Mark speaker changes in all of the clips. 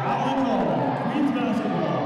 Speaker 1: Carleton, Queens basketball.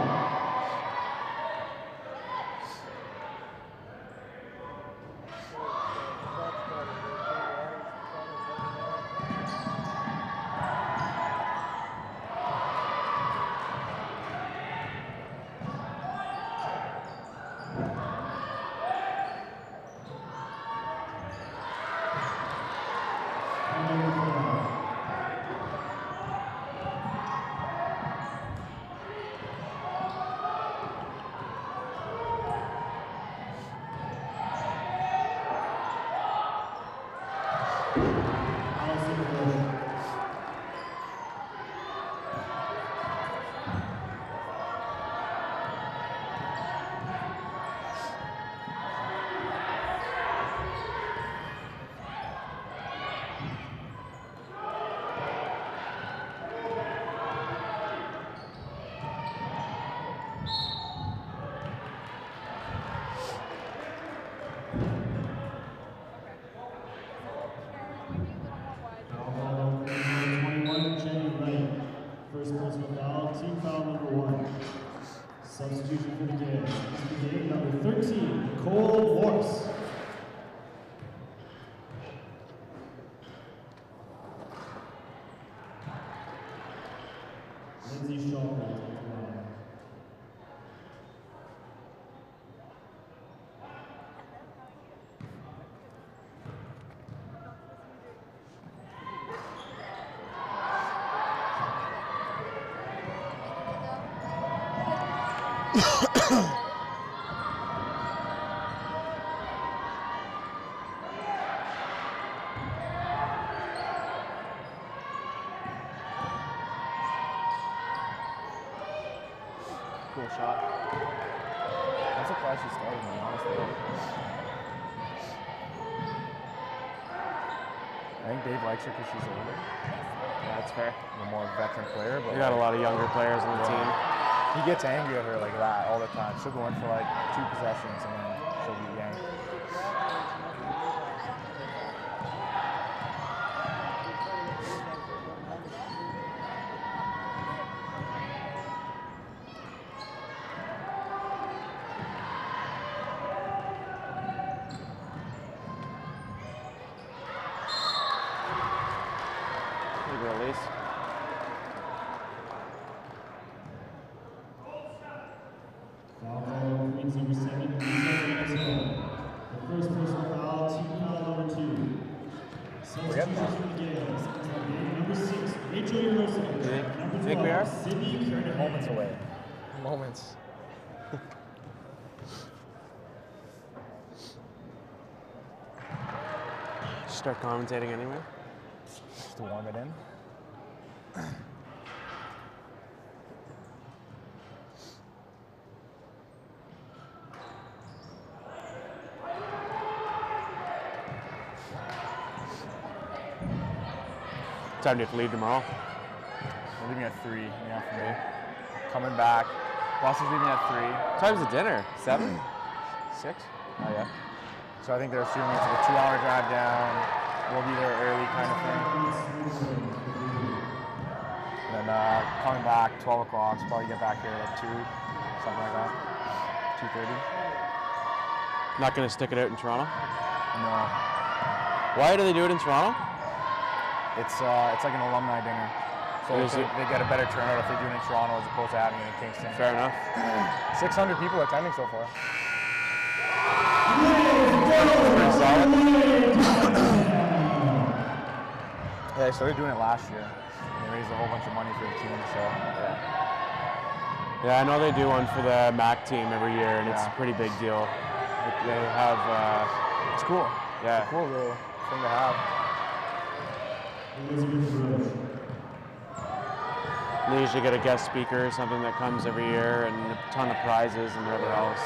Speaker 1: First personal foul, team foul number 1. Substitution for the Gaels. The game number 13, Nicole Morse. Lindsay Shaw.
Speaker 2: Cool shot. I'm surprised she started, man, honestly. I think Dave likes her because she's older.
Speaker 3: Yeah, that's fair.
Speaker 2: A more veteran player. But
Speaker 3: we got a lot of younger players on the team.
Speaker 2: He gets angry at her like that all the time. She'll go in for like 2 possessions and then she'll be yanked.
Speaker 3: Release.
Speaker 1: Foul, Queens number 7, the first personal foul, team foul number 2. Substitution for the Gaels. Number 6, Rachel University. Number 12,
Speaker 3: we are?
Speaker 1: Sydney Kernan.
Speaker 2: Moments away.
Speaker 3: Moments. Start commentating anyway.
Speaker 2: Just to warm it in.
Speaker 3: What time do you have to leave tomorrow?
Speaker 2: We're leaving at 3 in the afternoon. Coming back. Boston's leaving at 3.
Speaker 3: What time's the dinner? 7? 6?
Speaker 2: Oh yeah. So I think they're assuming it's like a 2-hour drive down. We'll be there early kind of thing. And then coming back 12 o'clock. So probably get back here like 2, something like that. 2:30.
Speaker 3: Not gonna stick it out in Toronto?
Speaker 2: No.
Speaker 3: Why do they do it in Toronto?
Speaker 2: It's like an alumni dinner. So they get a better turnout if they do it in Toronto as opposed to having it in Kingston.
Speaker 3: Fair enough.
Speaker 2: 600 people attending so far.
Speaker 3: Pretty solid.
Speaker 2: Yeah, they started doing it last year. And they raised a whole bunch of money for the team, so
Speaker 3: Yeah, I know they do one for the MAC team every year, and it's a pretty big deal. They have.
Speaker 2: It's cool.
Speaker 3: Yeah.
Speaker 2: It's a cool little thing to have.
Speaker 3: They usually get a guest speaker or something that comes every year, and a ton of prizes and whatever else.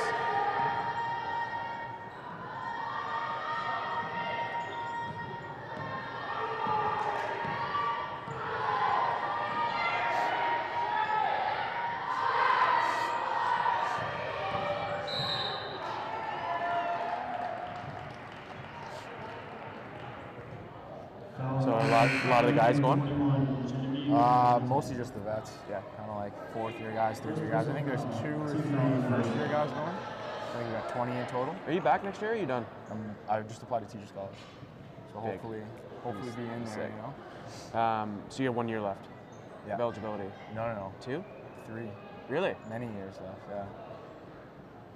Speaker 3: So a lot of the guys going?
Speaker 2: Mostly just the vets. Yeah, kind of like fourth-year guys, third-year guys. I think there's 2 or 3 first-year guys going. I think we got 20 in total.
Speaker 3: Are you back next year, or are you done?
Speaker 2: I just applied to Teachers College, so hopefully be in there. You know.
Speaker 3: So you have 1 year left.
Speaker 2: Yeah.
Speaker 3: Of eligibility.
Speaker 2: No.
Speaker 3: 2?
Speaker 2: 3.
Speaker 3: Really?
Speaker 2: Many years left. Yeah.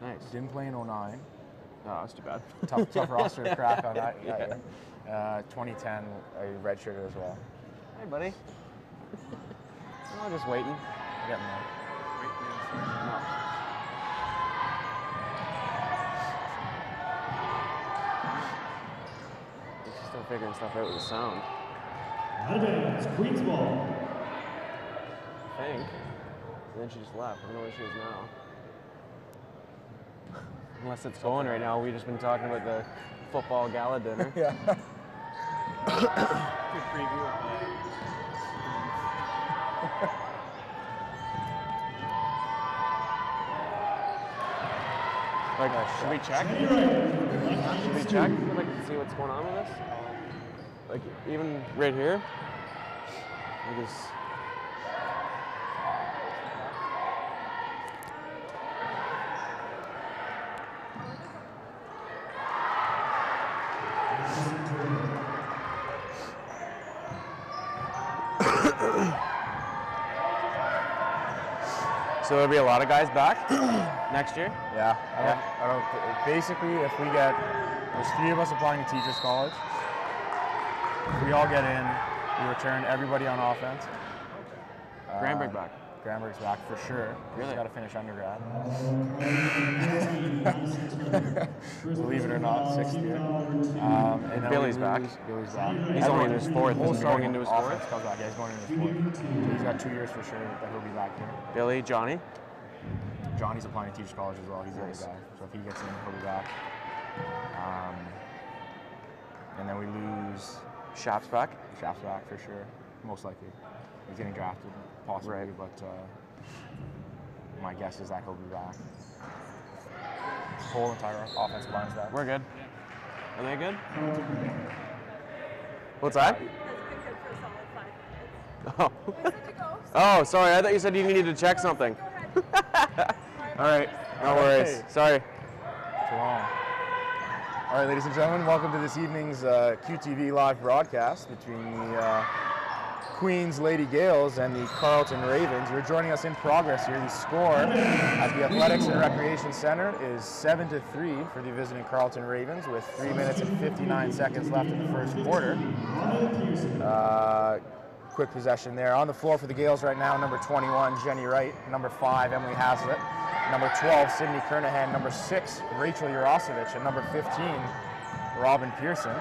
Speaker 3: Nice.
Speaker 2: Didn't play in 09.
Speaker 3: Oh, that's too bad.
Speaker 2: Tough roster to crack on that year. 2010, I redshirted as well.
Speaker 3: Hey, buddy. Oh, just waiting.
Speaker 2: Getting there.
Speaker 3: No. She's still figuring stuff out with the sound.
Speaker 1: Out of bounds, Queens ball.
Speaker 3: I think. And then she just left. I don't know where she is now. Unless it's going right now. We've just been talking about the football gala dinner.
Speaker 2: Yeah.
Speaker 4: Good preview of that.
Speaker 3: Like, should we check? Should we check? Like, see what's going on with this? Like, even right here? Like this. So there'll be a lot of guys back next year?
Speaker 2: Yeah. I don't. Basically, if we get, there's 3 of us applying to Teachers College. If we all get in, we return everybody on offense.
Speaker 3: Granberg back.
Speaker 2: Granberg's back for sure.
Speaker 3: Really?
Speaker 2: He's got to finish undergrad. Believe it or not, 6th year. And then
Speaker 3: Billy's
Speaker 2: we
Speaker 3: back.
Speaker 2: lose- Billy's back.
Speaker 3: He's only in his 4th. Is he going into his 4th?
Speaker 2: Offense comes back. Yeah, he's going into his 4th. So he's got 2 years for sure that he'll be back here.
Speaker 3: Billy, Johnny.
Speaker 2: Johnny's applying to Teachers College as well. He's the other
Speaker 3: Nice.
Speaker 2: guy. So if he gets in, he'll be back. And then we lose
Speaker 3: Shap's back.
Speaker 2: Shaft's back for sure. Most likely. He's getting drafted, possibly,
Speaker 3: Right.
Speaker 2: but my guess is that he'll be back. Whole entire offensive line's back.
Speaker 3: We're good. Are they good? What's that?
Speaker 5: That's been good for a solid 5 minutes.
Speaker 3: Oh.
Speaker 5: Where's it to go?
Speaker 3: Oh, sorry. I thought you said you needed to check something.
Speaker 5: Go ahead.
Speaker 3: All right. No worries.
Speaker 2: Hey.
Speaker 3: Sorry.
Speaker 2: It's wrong. All right, ladies and gentlemen, welcome to this evening's QTV live broadcast between the Queens Lady Gaels and the Carleton Ravens. You're joining us in progress here. The score at the Athletics and Recreation Center is 7-3 for the visiting Carleton Ravens with 3 minutes and 59 seconds left in the first quarter. Quick possession there. On the floor for the Gaels right now, number 21, Jenny Wright. Number 5, Emily Haslett. Number 12, Sydney Kernahan. Number 6, Rachel Urosevich. And number 15, Robin Pearson.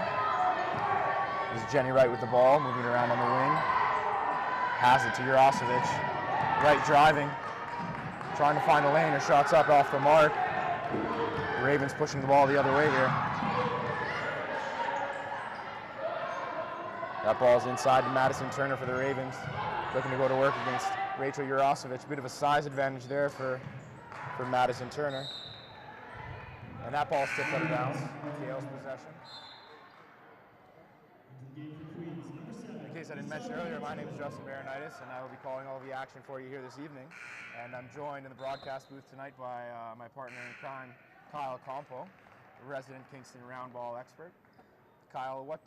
Speaker 2: This is Jenny Wright with the ball, moving around on the wing. Has it to Urosevich. Wright driving, trying to find a lane. Her shot's up off the mark. The Ravens pushing the ball the other way here. That ball's inside to Madison Turner for the Ravens. Looking to go to work against Rachel Urosevich. Bit of a size advantage there for Madison Turner. And that ball tipped out of bounds. Gaels possession. In case I didn't mention earlier, my name is Justin Baronitis, and I will be calling all the action for you here this evening. And I'm joined in the broadcast booth tonight by my partner in crime, Kyle Compo, resident Kingston round ball expert. Kyle, what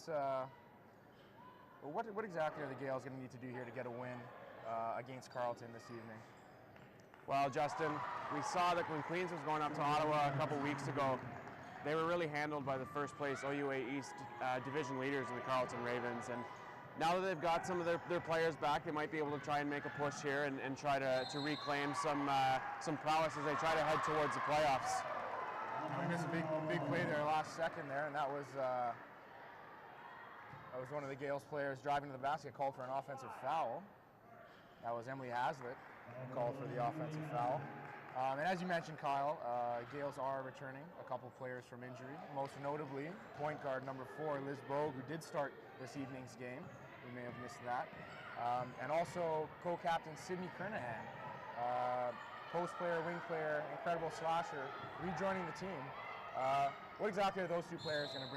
Speaker 2: exactly are the Gaels going to need to do here to get a win against Carleton this evening?
Speaker 3: Well, Justin, we saw that when Queens was going up to Ottawa a couple weeks ago, they were really handled by the first place OUA East division leaders in the Carleton Ravens. And now that they've got some of their players back, they might be able to try and make a push here and try to reclaim some prowess as they try to head towards the playoffs.
Speaker 2: We missed a big play there last second there, and that was one of the Gaels players driving to the basket, called for an offensive foul. That was Emily Haslett, called for the offensive foul. And as you mentioned, Kyle, Gaels are returning a couple players from injury, most notably point guard number 4, Liz Bogue, who did start this evening's game. We may have missed that. And also co-captain Sydney Kernahan, post player, wing player, incredible slasher, rejoining the team. What exactly are those two players going to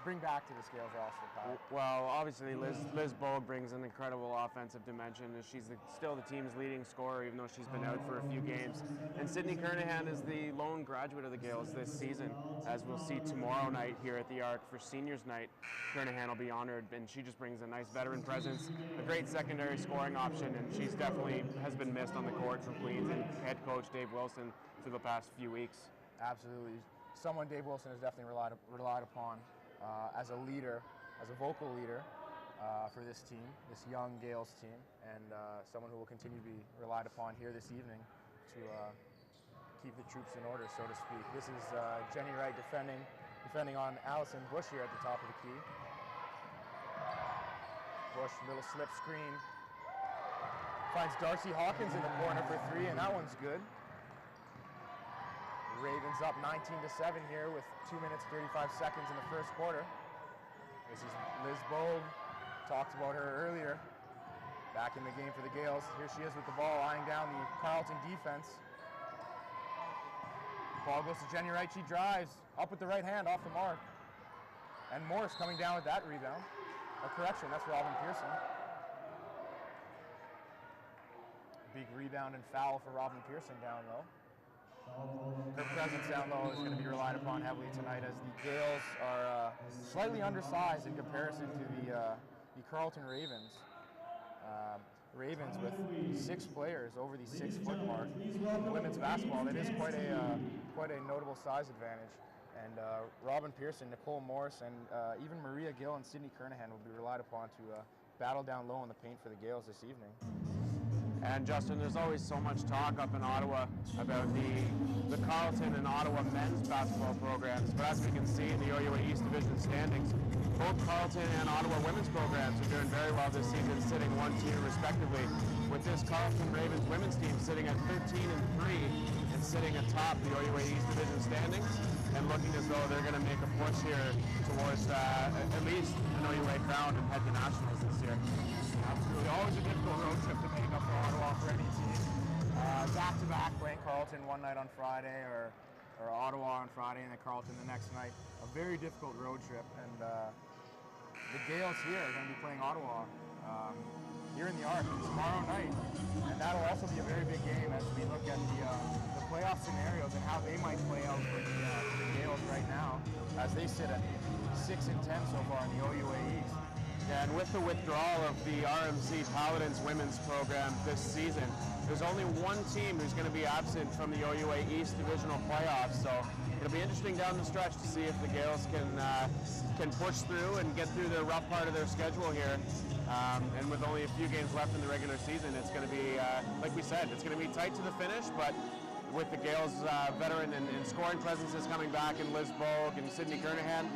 Speaker 2: bring back to the Scales roster, Kyle?
Speaker 3: Well, obviously Liz Bogue brings an incredible offensive dimension. She's still the team's leading scorer, even though she's been out for a few games. And Sydney Kernahan is the lone graduate of the Gaels this season, as we'll see tomorrow night here at the Arc for Seniors Night. Kernahan will be honored, and she just brings a nice veteran presence, a great secondary scoring option, and she's definitely has been missed on the court from Queens and head coach Dave Wilson for the past few weeks.
Speaker 2: Absolutely. Someone Dave Wilson has definitely relied upon as a leader, as a vocal leader for this team, this young Gaels team, and someone who will continue to be relied upon here this evening to keep the troops in order, so to speak. This is Jenny Wright defending on Allison Bush here at the top of the key. Bush, little slip screen, finds Darcy Hawkins in the corner for three, and that one's good. Ravens up 19-7 here with 2 minutes 35 seconds in the first quarter. This is Liz Bogue. Talked about her earlier. Back in the game for the Gaels. Here she is with the ball, eyeing down the Carleton defense. Ball goes to Jenny Wright. She drives up with the right hand off the mark. And Morris coming down with that rebound. A correction, that's Robin Pearson. Big rebound and foul for Robin Pearson down low. Her presence down low is going to be relied upon heavily tonight, as the Gaels are slightly undersized in comparison to the Carleton Ravens. Ravens with 6 players over the 6-foot mark. In women's basketball, that is quite a notable size advantage. And Robin Pearson, Nicole Morris, and even Maria Gill and Sydney Kernahan will be relied upon to battle down low in the paint for the Gaels this evening.
Speaker 3: And Justin, there's always so much talk up in Ottawa about the Carleton and Ottawa men's basketball programs, but as we can see in the OUA East Division standings, both Carleton and Ottawa women's programs are doing very well this season, sitting 1-2 respectively, with this Carleton Ravens women's team sitting at 13-3 and sitting atop the OUA East Division standings, and looking as though they're going to make a push here towards at least an OUA crown and head to nationals this year.
Speaker 2: Absolutely. Always a difficult road trip to make up for Ottawa for any team. Back-to-back, playing Carleton one night on Friday, or Ottawa on Friday and then Carleton the next night. A very difficult road trip, and the Gaels here are going to be playing Ottawa here in the Arc tomorrow night, and that'll also be a very big game as we look at the playoff scenarios and how they might play out for the Gaels right now, as they sit at 6-10 so far in the OUA East.
Speaker 3: And with the withdrawal of the RMC Paladins women's program this season, there's only one team who's going to be absent from the OUA East Divisional playoffs. So it'll be interesting down the stretch to see if the Gaels can push through and get through the rough part of their schedule here. And with only a few games left in the regular season, it's going to be, like we said, it's going to be tight to the finish. But with the Gaels veteran and scoring presences coming back in Liz Bogue and Sydney Kernahan,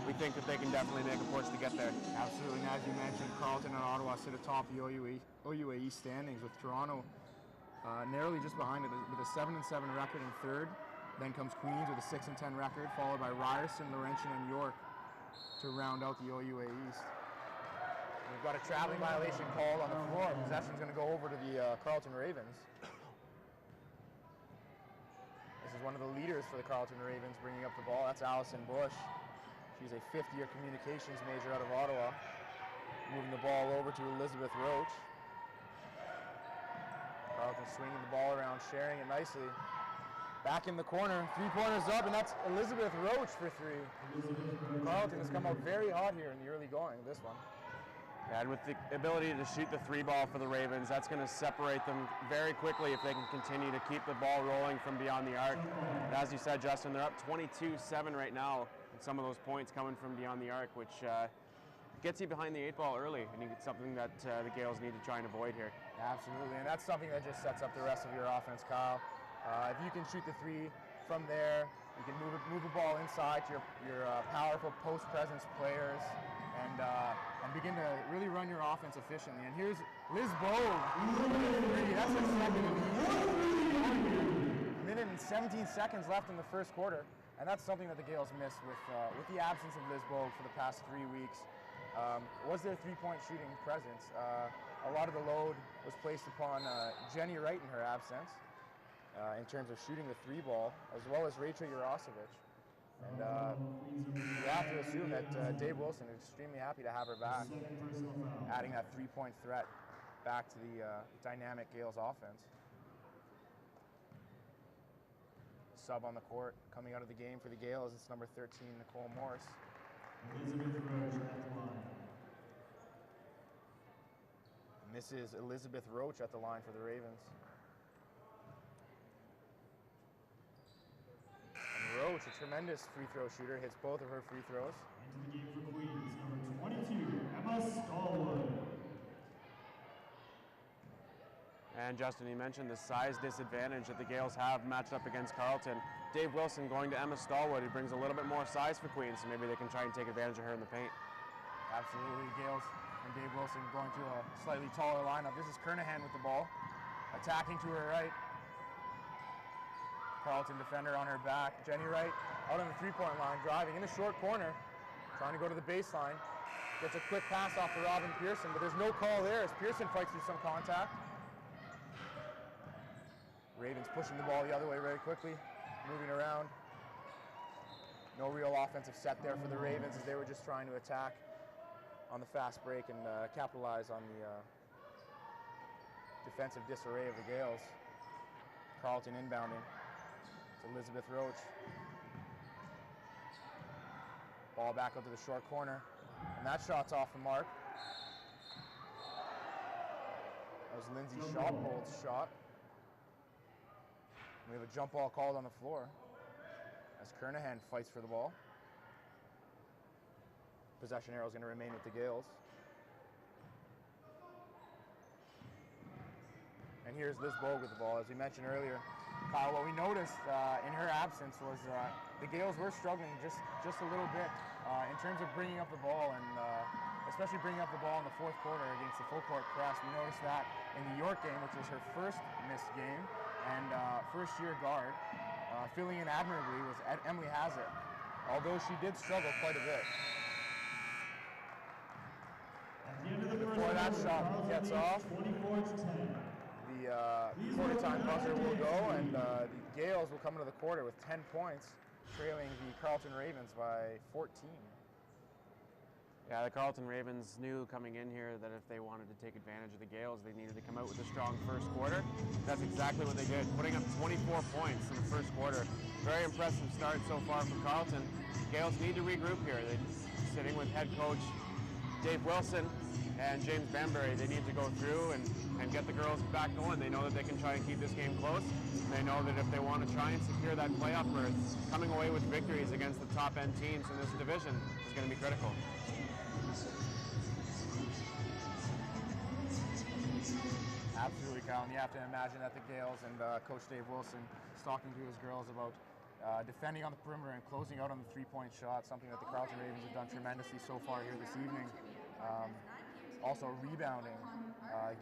Speaker 3: we think that they can definitely make a push to get there.
Speaker 2: Absolutely, and as you mentioned, Carleton and Ottawa sit atop the OUA East standings, with Toronto narrowly just behind it with a 7-7 record in third. Then comes Queens with a 6-10 record, followed by Ryerson, Laurentian, and York to round out the OUA East. We've got a traveling violation called on the floor. Possession's going to go over to the Carleton Ravens. This is one of the leaders for the Carleton Ravens bringing up the ball. That's Allison Bush. She's a fifth-year communications major out of Ottawa. Moving the ball over to Elizabeth Roach. Carleton swinging the ball around, sharing it nicely. Back in the corner, 3-pointers up, and that's Elizabeth Roach for 3. Carleton has come out very hot here in the early going of this one.
Speaker 3: Yeah, and with the ability to shoot the 3 ball for the Ravens, that's going to separate them very quickly if they can continue to keep the ball rolling from beyond the arc. And as you said, Justin, they're up 22-7 right now, and some of those points coming from beyond the arc, which gets you behind the 8 ball early, and it's something that the Gaels need to try and avoid here.
Speaker 2: Absolutely, and that's something that just sets up the rest of your offense, Kyle. If you can shoot the 3 from there, you can move the ball inside to your powerful post-presence players, and begin to really run your offense efficiently. And here's Liz Bogue. That's a second. Minute and 17 seconds left in the first quarter, and that's something that the Gaels missed with the absence of Liz Bogue for the past 3 weeks. Was their 3-point shooting presence? A lot of the load was placed upon Jenny Wright in her absence in terms of shooting the 3 ball, as well as Rachel Urosevich. And you have to assume that Dave Wilson is extremely happy to have her back,
Speaker 1: Second personal foul.
Speaker 2: adding that three-point threat back to the dynamic Gaels offense. Sub on the court, coming out of the game for the Gaels, it's number 13, Nicole Morris.
Speaker 1: Elizabeth Roach at the line.
Speaker 2: And this is Elizabeth Roach at the line for the Ravens. And Roach, a tremendous free throw shooter, hits both of her free throws.
Speaker 1: Into the game for Queens, number 22, Emma Stallwood.
Speaker 3: And Justin, you mentioned the size disadvantage that the Gaels have matched up against Carleton. Dave Wilson going to Emma Stallwood, who brings a little bit more size for Queens, so maybe they can try and take advantage of her in the paint.
Speaker 2: Absolutely, Gaels and Dave Wilson going to a slightly taller lineup. This is Kernahan with the ball, attacking to her right. Carleton defender on her back. Jenny Wright out on the three-point line, driving in the short corner, trying to go to the baseline. Gets a quick pass off to Robin Pearson, but there's no call there as Pearson fights through some contact. Ravens pushing the ball the other way very quickly, moving around. No real offensive set there for the Ravens as they were just trying to attack on the fast break and capitalize on the defensive disarray of the Gaels. Carleton inbounding. It's Elizabeth Roach. Ball back out to the short corner. And that shot's off the mark. That was Lindsay Shophold's shot. We have a jump ball called on the floor as Kernahan fights for the ball. Possession arrow is going to remain with the Gaels. And here's Liz Bogue with the ball. As we mentioned earlier, Kyle, what we noticed in her absence was the Gaels were struggling just a little bit in terms of bringing up the ball, and especially bringing up the ball in the fourth quarter against the full court press. We noticed that in the York game, which was her first missed game, and first-year guard, filling in admirably was Emily Hazard, although she did struggle quite a bit.
Speaker 1: At the end of the first
Speaker 2: Before that
Speaker 1: quarter,
Speaker 2: shot
Speaker 1: Carleton
Speaker 2: gets
Speaker 1: leads
Speaker 2: off,
Speaker 1: 24-10.
Speaker 2: the quarter time buzzer will go, and the Gaels will come into the quarter with 10 points, trailing the Carleton Ravens by 14.
Speaker 3: Yeah, the Carleton Ravens knew coming in here that if they wanted to take advantage of the Gaels, they needed to come out with a strong first quarter. That's exactly what they did, putting up 24 points in the first quarter. Very impressive start so far from Carleton. Gaels need to regroup here. They're sitting with head coach Dave Wilson and James Bambury. They need to go through and get the girls back going. They know that they can try and keep this game close. They know that if they want to try and secure that playoff berth, coming away with victories against the top-end teams in this division is going to be critical.
Speaker 2: Absolutely, Kyle, and you have to imagine that the Gaels and Coach Dave Wilson is talking to his girls about defending on the perimeter and closing out on the three-point shot, something that the Carleton Ravens have done tremendously so far here this evening. Also rebounding,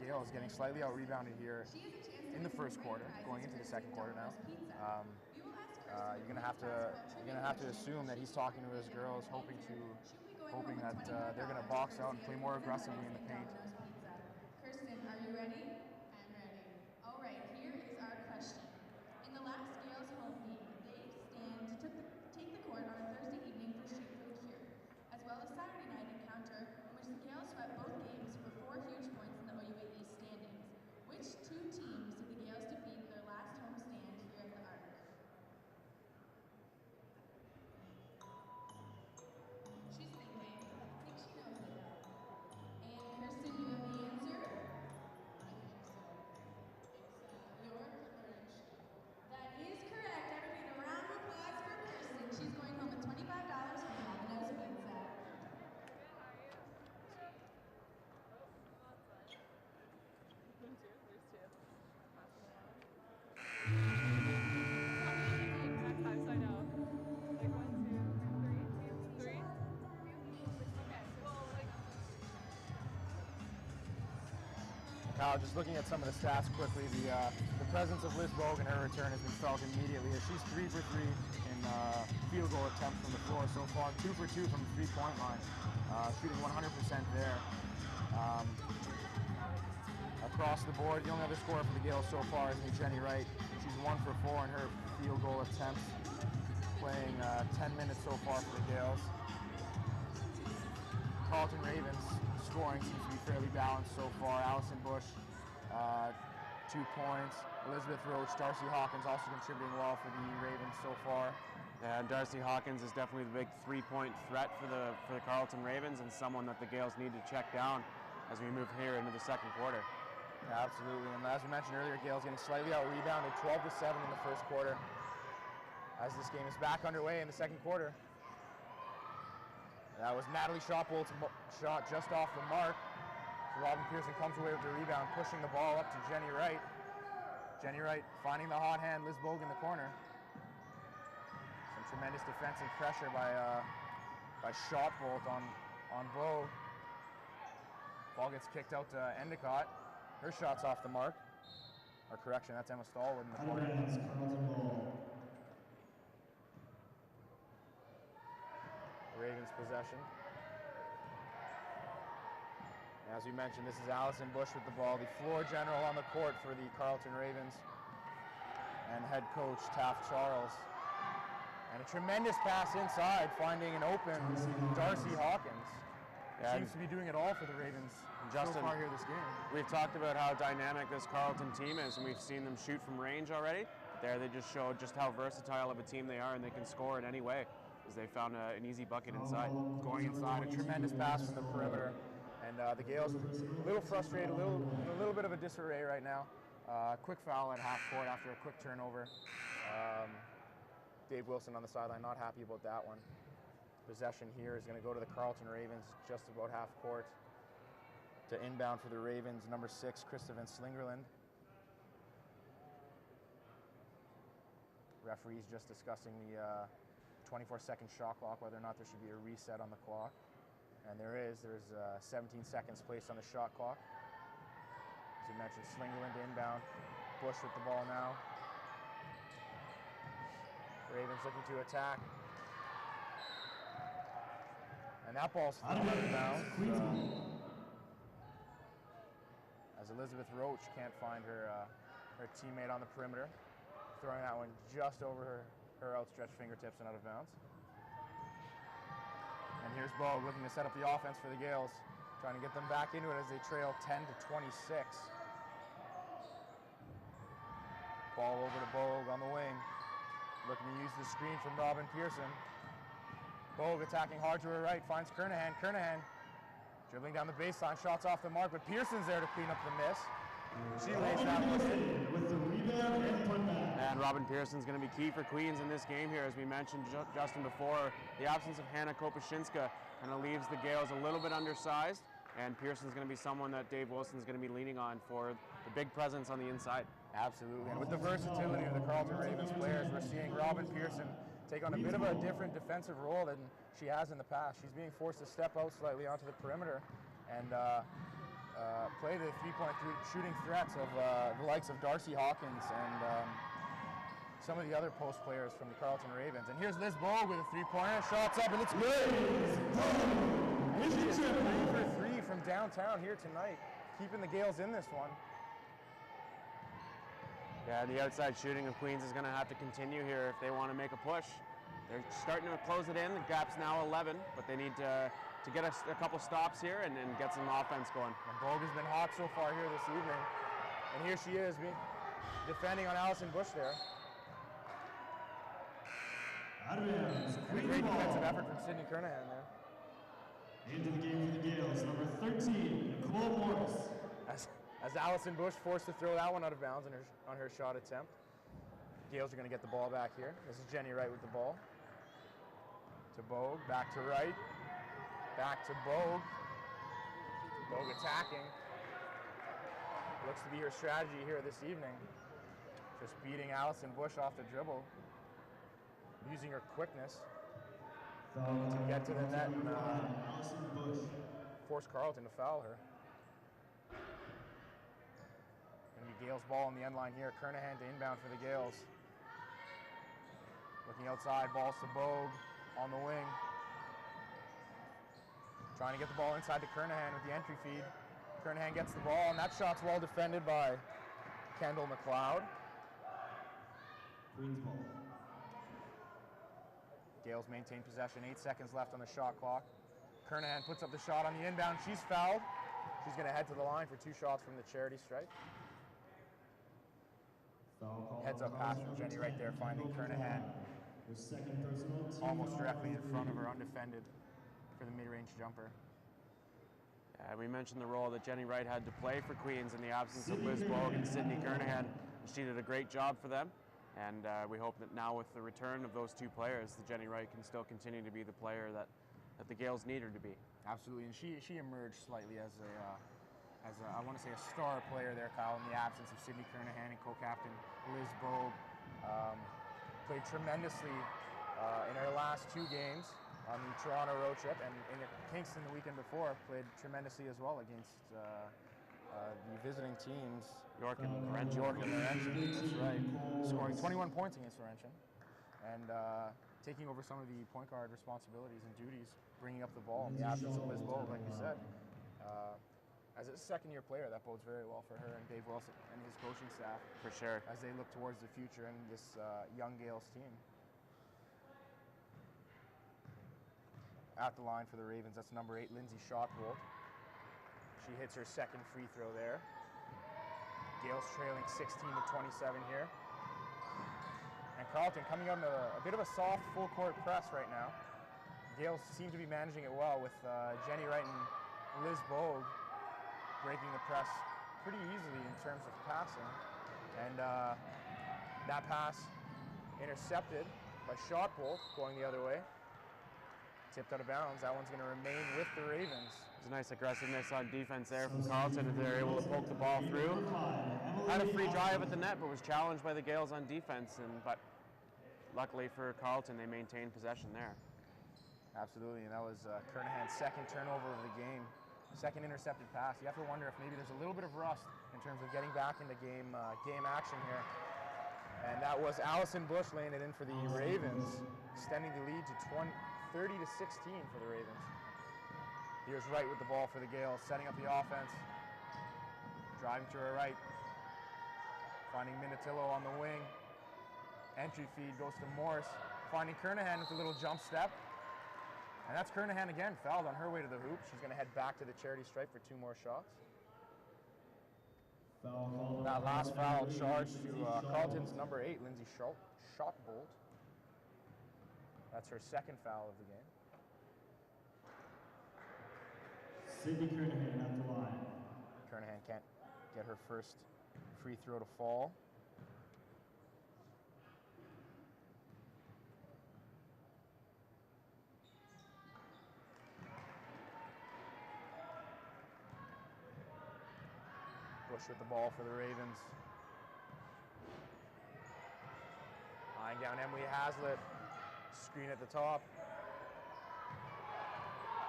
Speaker 2: Gaels getting slightly out-rebounded here in the first quarter, going into the second quarter now. You're gonna have to assume that he's talking to his girls, hoping that they're gonna box out and play more aggressively in the paint.
Speaker 4: Kirsten, are you ready? I'm ready. All right, here is our question. In the last Gaels home game, they stand to take the court on a Thursday evening for street food here, as well as Saturday night encounter in which the Gaels swept both games for 4 huge points in the OUA East standings. Which two teams did the Gaels defeat in their last home stand here at the Arc? She's thinking. I think she knows it. And Kirsten, you have the answer? I think so. It's York Orange. That is correct. Everybody, a round of applause for Kirsten. She's going home with $25 from Domino's Pizza.
Speaker 5: Exact times I know. Like 1, 2, 3. 3? Okay. Well, like.
Speaker 2: Kyle, just looking at some of the stats quickly, the presence of Liz Bogue and her return has been felt immediately. She's 3 for 3 in field goal attempts from the floor so far, 2 for 2 from the three-point line, shooting 100% there. Across the board, the only other scorer for the Gaels so far has been Jenny Wright. She's 1 for 4 in her field goal attempts, playing 10 minutes so far for the Gaels. Carleton Ravens scoring seems to be fairly balanced so far. Allison Bush, 2 points. Elizabeth Roach, Darcy Hawkins also contributing well for the Ravens so far.
Speaker 3: And Darcy Hawkins is definitely the big 3-point threat for the Carleton Ravens, and someone that the Gaels need to check down as we move here into the second quarter.
Speaker 2: Yeah, absolutely, and as we mentioned earlier, Gaels getting slightly out-rebounded, 12-7 in the first quarter, as this game is back underway in the second quarter. That was Natalie Shotbolt's shot just off the mark. So Robin Pearson comes away with the rebound, pushing the ball up to Jenny Wright. Jenny Wright finding the hot hand, Liz Bogue in the corner. Some tremendous defensive pressure by Shotbolt on Bogue. Ball gets kicked out to Endicott. Her shot's off the mark. Or correction, that's Emma Stallwood in the corner. Ravens possession. As we mentioned, this is Allison Bush with the ball, the floor general on the court for the Carleton Ravens, and head coach Taft Charles. And a tremendous pass inside, finding an open Darcy Hawkins.
Speaker 3: Yeah,
Speaker 2: seems to be doing it all for the Ravens
Speaker 3: Justin,
Speaker 2: so far here this game.
Speaker 3: We've talked about how dynamic this Carleton team is, and we've seen them shoot from range already. There they just showed just how versatile of a team they are, and they can score in any way, as they found an easy bucket inside.
Speaker 2: Going inside, a tremendous pass from the perimeter. And the Gaels a little frustrated, a little bit of a disarray right now. Quick foul at half court after a quick turnover. Dave Wilson on the sideline, not happy about that one. Possession here is going to go to the Carleton Ravens, just about half court. To inbound for the Ravens, number 6, Krista Van Slingerland. Referees just discussing the 24-second shot clock, whether or not there should be a reset on the clock. And there's 17 seconds placed on the shot clock. As you mentioned, Slingerland to inbound. Bush with the ball now. Ravens looking to attack. And that ball's out of bounds. As Elizabeth Roach can't find her teammate on the perimeter. Throwing that one just over her outstretched fingertips and out of bounds. And here's Bogue looking to set up the offense for the Gaels, trying to get them back into it as they trail 10-26. Ball over to Bogue on the wing, looking to use the screen from Robin Pearson. Bogue attacking hard to her right, finds Kernahan. Kernahan dribbling down the baseline, shots off the mark, but Pearson's there to clean up the miss. She lays that one in.
Speaker 1: With the rebound and putback.
Speaker 3: And Robin Pearson's going to be key for Queens in this game here. As we mentioned, Justin, before, the absence of Hannah Kopashinska kind of leaves the Gaels a little bit undersized, and Pearson's going to be someone that Dave Wilson's going to be leaning on for the big presence on the inside.
Speaker 2: Absolutely, and with the versatility of the Carleton Ravens players, we're seeing Robin Pearson take on a bit of a different defensive role than she has in the past. She's being forced to step out slightly onto the perimeter and play the three-point shooting threats of the likes of Darcy Hawkins and some of the other post players from the Carleton Ravens. And here's Liz Bogue with a three-pointer, shots up, and it's good! And she is 3 for 3 from downtown here tonight, keeping the Gaels in this one.
Speaker 3: Yeah, the outside shooting of Queens is going to have to continue here if they want to make a push. They're starting to close it in. The gap's now 11, but they need to get a couple stops here and get some offense going.
Speaker 2: And Bogue has been hot so far here this evening. And here she is defending on Allison Bush there.
Speaker 1: Out of bounds.
Speaker 2: And a great defensive effort from Sydney Kernahan there.
Speaker 1: Into the game for the Gaels, number 13, Nicole Morris.
Speaker 2: As Allison Bush forced to throw that one out of bounds on her shot attempt. Gaels are going to get the ball back here. This is Jenny Wright with the ball. To Bogue, back to Wright. Back to Bogue. Bogue attacking. Looks to be her strategy here this evening. Just beating Allison Bush off the dribble. Using her quickness to get to the net and force Carleton to foul her. Going to be Gaels ball on the end line here. Kernahan to inbound for the Gaels. Looking outside, balls to Bogue on the wing. Trying to get the ball inside to Kernahan with the entry feed. Kernahan gets the ball, and that shot's well defended by Kendall McLeod.
Speaker 1: Queens ball.
Speaker 2: Gaels maintain possession, 8 seconds left on the shot clock. Kernahan puts up the shot on the inbound. She's fouled. She's going to head to the line for 2 shots from the charity stripe. Heads up pass from Jenny right there, finding Kernahan almost directly in front of her, undefended for the mid-range jumper.
Speaker 3: We mentioned the role that Jenny Wright had to play for Queens in the absence of Liz Bogue and Sydney Kernahan. She did a great job for them, and we hope that now with the return of those 2 players, that Jenny Wright can still continue to be the player that the Gaels need her to be.
Speaker 2: Absolutely, and she emerged slightly as a, I want to say, a star player there, Kyle, in the absence of Sydney Kernahan and co-captain Liz Bogue. Played tremendously in her last 2 games on the Toronto road trip, and in Kingston the weekend before, played tremendously as well against the visiting teams.
Speaker 3: York and Laurentian.
Speaker 2: That's right. Scoring 21 points against Laurentian, and taking over some of the point guard responsibilities and duties, bringing up the ball in the absence of Liz Bogue, like you said. As a second-year player, that bodes very well for her and Dave Wilson and his coaching staff.
Speaker 3: For sure.
Speaker 2: As they look towards the future and this young Gaels team. At the line for the Ravens, that's number 8, Lindsay Shotbolt. She hits her second free throw there. Gaels trailing 16-27 here. And Carleton coming out in a bit of a soft full-court press right now. Gaels seem to be managing it well with Jenny Wright and Liz Bogue breaking the press pretty easily in terms of passing. And that pass intercepted by Shotbolt going the other way. Tipped out of bounds. That one's going to remain with the Ravens.
Speaker 3: There's a nice aggressiveness on defense there from Carleton, if they're able to poke the ball through. Had a free drive at the net, but was challenged by the Gaels on defense. But luckily for Carleton, they maintained possession there.
Speaker 2: Absolutely, and that was Kernahan's second turnover of the game. Second intercepted pass. You have to wonder if maybe there's a little bit of rust in terms of getting back into game action here. And that was Allison Bush laying it in for the Ravens, extending the lead to 30-16 for the Ravens. Here's Wright with the ball for the Gaels, setting up the offense. Driving to her right. Finding Minatillo on the wing. Entry feed goes to Morris. Finding Kernahan with a little jump step. And that's Kernahan again, fouled on her way to the hoop. She's going to head back to the charity stripe for 2 more shots. That last foul charged to Carleton's number 8, Lindsay Shotbolt. That's her second foul of the game.
Speaker 1: Sydney Kernahan at the line.
Speaker 2: Kernahan can't get her first free throw to fall. Bush with the ball for the Ravens. Lying down Emily Hazlitt. Screen at the top.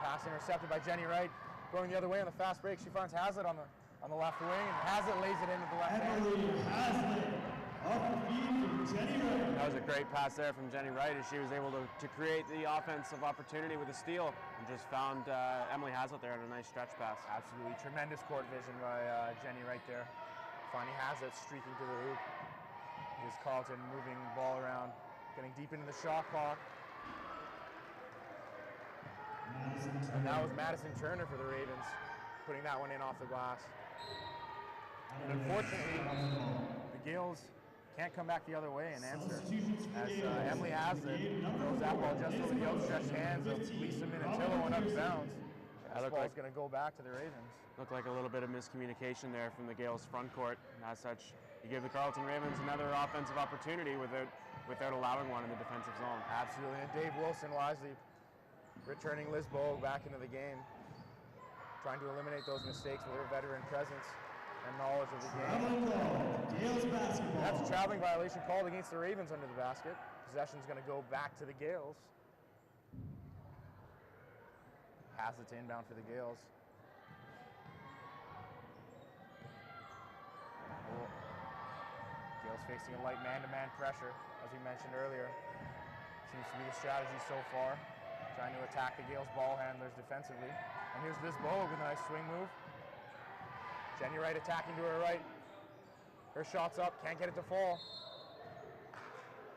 Speaker 2: Pass intercepted by Jenny Wright. Going the other way on the fast break. She finds Hazlitt on the left wing, and Hazlitt lays it into the left hand.
Speaker 1: Emily Hazlitt off the feed from Jenny Wright.
Speaker 3: That was a great pass there from Jenny Wright as she was able to create the offensive opportunity with a steal and just found Emily Hazlitt there on a nice stretch pass.
Speaker 2: Absolutely tremendous court vision by Jenny Wright there. Finding Hazlitt streaking to the hoop. Here's Carleton moving the ball around, getting deep into the shot clock. And that was Madison Turner for the Ravens, putting that one in off the glass. And unfortunately, the Gaels can't come back the other way and answer. As Emily Hazlitt throws that ball just over the outstretched hands of Lisa Minatillo and out of bounds. This ball's going to go back to the Ravens.
Speaker 3: Looked like a little bit of miscommunication there from the Gaels front court. And as such, you give the Carleton Ravens another offensive opportunity without allowing one in the defensive zone.
Speaker 2: Absolutely, and Dave Wilson wisely returning Liz Bogue back into the game, trying to eliminate those mistakes with her veteran presence and knowledge of the game.
Speaker 1: Gaels basketball.
Speaker 2: That's a traveling violation called against the Ravens under the basket. Possession's going to go back to the Gaels. Pass it to inbound for the Gaels. Gaels facing a light man-to-man pressure, as we mentioned earlier. Seems to be the strategy so far. Trying to attack the Gaels ball handlers defensively. And here's Liz Bogue with a nice swing move. Jenny Wright attacking to her right. Her shot's up, can't get it to fall.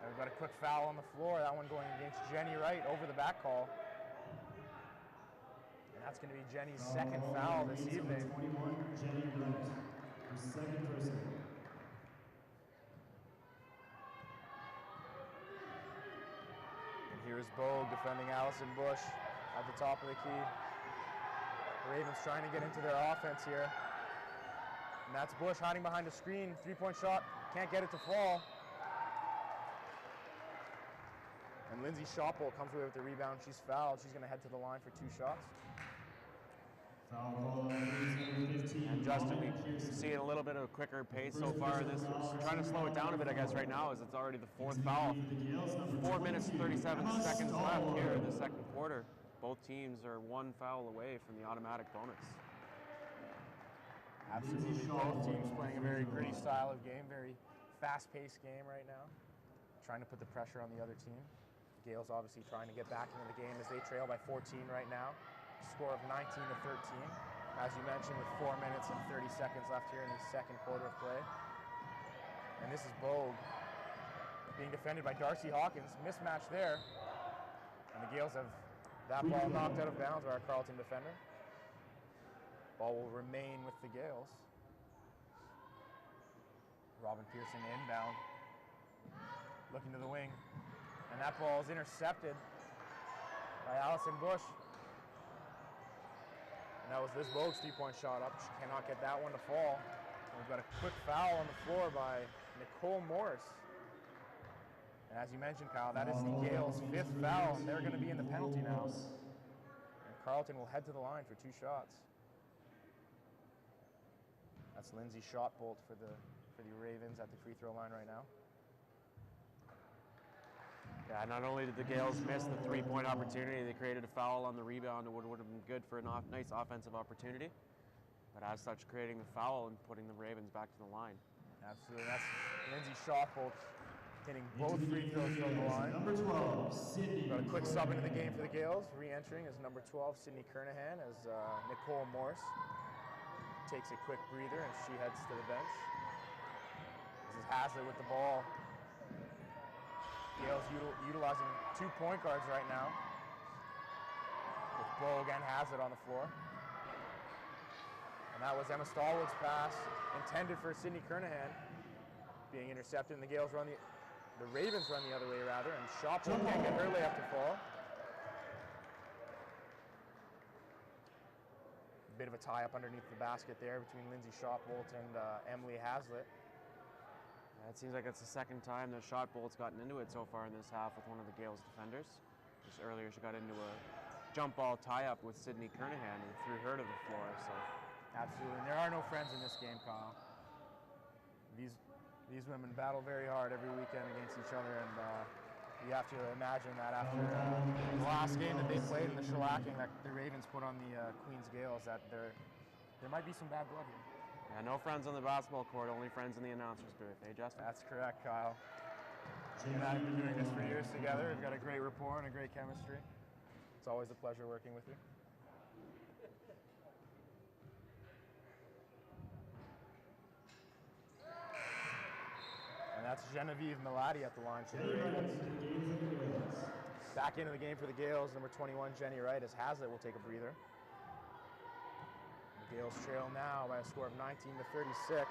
Speaker 2: We've got a quick foul on the floor. That one going against Jenny Wright over the back call. And that's going to be Jenny's second foul this evening.
Speaker 1: 21, Jenny Wright, her second personal.
Speaker 2: And here's Bogue defending Allison Bush at the top of the key. The Ravens trying to get into their offense here. And that's Bush hiding behind the screen. Three-point shot, can't get it to fall. And Lindsay Shopple comes away with the rebound. She's fouled. She's going to head to the line for 2 shots.
Speaker 1: Foul call on 15.
Speaker 3: And Justin, we see a little bit of a quicker pace so far. This trying to slow it down a bit, I guess, right now, as it's already the 4th foul. 4 minutes, 37 seconds left here in the second quarter. Both teams are 1 foul away from the automatic bonus.
Speaker 2: Absolutely. Both teams playing a very gritty style of game, very fast-paced game right now. Trying to put the pressure on the other team. Gaels obviously trying to get back into the game as they trail by 14 right now. Score of 19-13. As you mentioned, with 4 minutes and 30 seconds left here in the second quarter of play. And this is Bogue being defended by Darcy Hawkins. Mismatch there. And the Gaels have that ball knocked out of bounds by our Carleton defender. Ball will remain with the Gaels. Robin Pearson inbound. Looking to the wing. And that ball is intercepted by Allison Bush. And that was this Bogue's 3-point shot up. She cannot get that one to fall. And we've got a quick foul on the floor by Nicole Morris. And as you mentioned, Kyle, that is the Gaels' 5th foul, and they're going to be in the penalty now. And Carleton will head to the line for 2 shots. That's Lindsay Shotbolt for the Ravens at the free throw line right now.
Speaker 3: Yeah, not only did the Gaels miss the 3-point opportunity, they created a foul on the rebound. It would have been good for a nice offensive opportunity. But as such, creating the foul and putting the Ravens back to the line.
Speaker 2: Absolutely. That's Lindsay Shotbolt hitting both free throws from the line.
Speaker 1: Number 12, Sydney.
Speaker 2: Got a quick sub into the game for the Gaels. Re-entering is number 12, Sydney Kernahan, as Nicole Morse takes a quick breather and she heads to the bench. This is Haslett with the ball. Gaels utilizing 2 point guards right now, with Bogue and Haslett on the floor. And that was Emma Stallwood's pass, intended for Sydney Kernahan, being intercepted, and the Gaels run the Ravens run the other way rather, and Shopwood can't get her layup to fall. A bit of a tie-up underneath the basket there between Lindsay Shotbolt and Emily Haslett.
Speaker 3: Yeah, it seems like it's the second time that Shotbolt's gotten into it so far in this half with one of the Gaels defenders. Just earlier, she got into a jump ball tie-up with Sydney Kernahan and threw her to the floor. So,
Speaker 2: absolutely, and there are no friends in this game, Kyle. These women battle very hard every weekend against each other, and you have to imagine that after the last game that they played in the shellacking that the Ravens put on the Queens Gaels, that there might be some bad blood here.
Speaker 3: yeah, no friends on the basketball court, only friends in the announcer's booth. Hey, Justin?
Speaker 2: That's correct, Kyle. You and I have been doing this for years together. We've got a great rapport and a great chemistry. It's always a pleasure working with you. And that's Genevieve Melati at the line for the Ravens. Back into the game for the Gaels, number 21, Jenny Wright, as Haslett will take a breather. The Gaels trail now by a score of 19-36.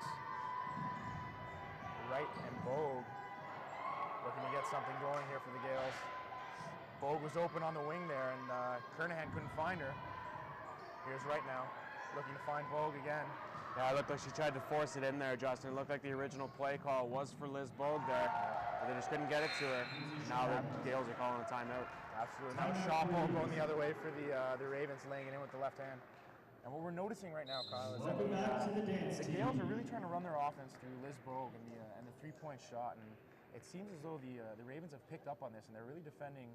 Speaker 2: Wright and Bogue looking to get something going here for the Gaels. Bogue was open on the wing there, and Kernahan couldn't find her. Here's Wright now, looking to find Bogue again.
Speaker 3: Yeah, it looked like she tried to force it in there, Justin. It looked like the original play call was for Liz Bogue there, but they just couldn't get it to her. Now the Gaels are calling a timeout.
Speaker 2: Absolutely. Now Shopple going the other way for the Ravens, laying it in with the left hand. And what we're noticing right now, Kyle, is that the Gaels are really trying to run their offense through Liz Bogue and the three-point shot. And it seems as though the Ravens have picked up on this, and they're really defending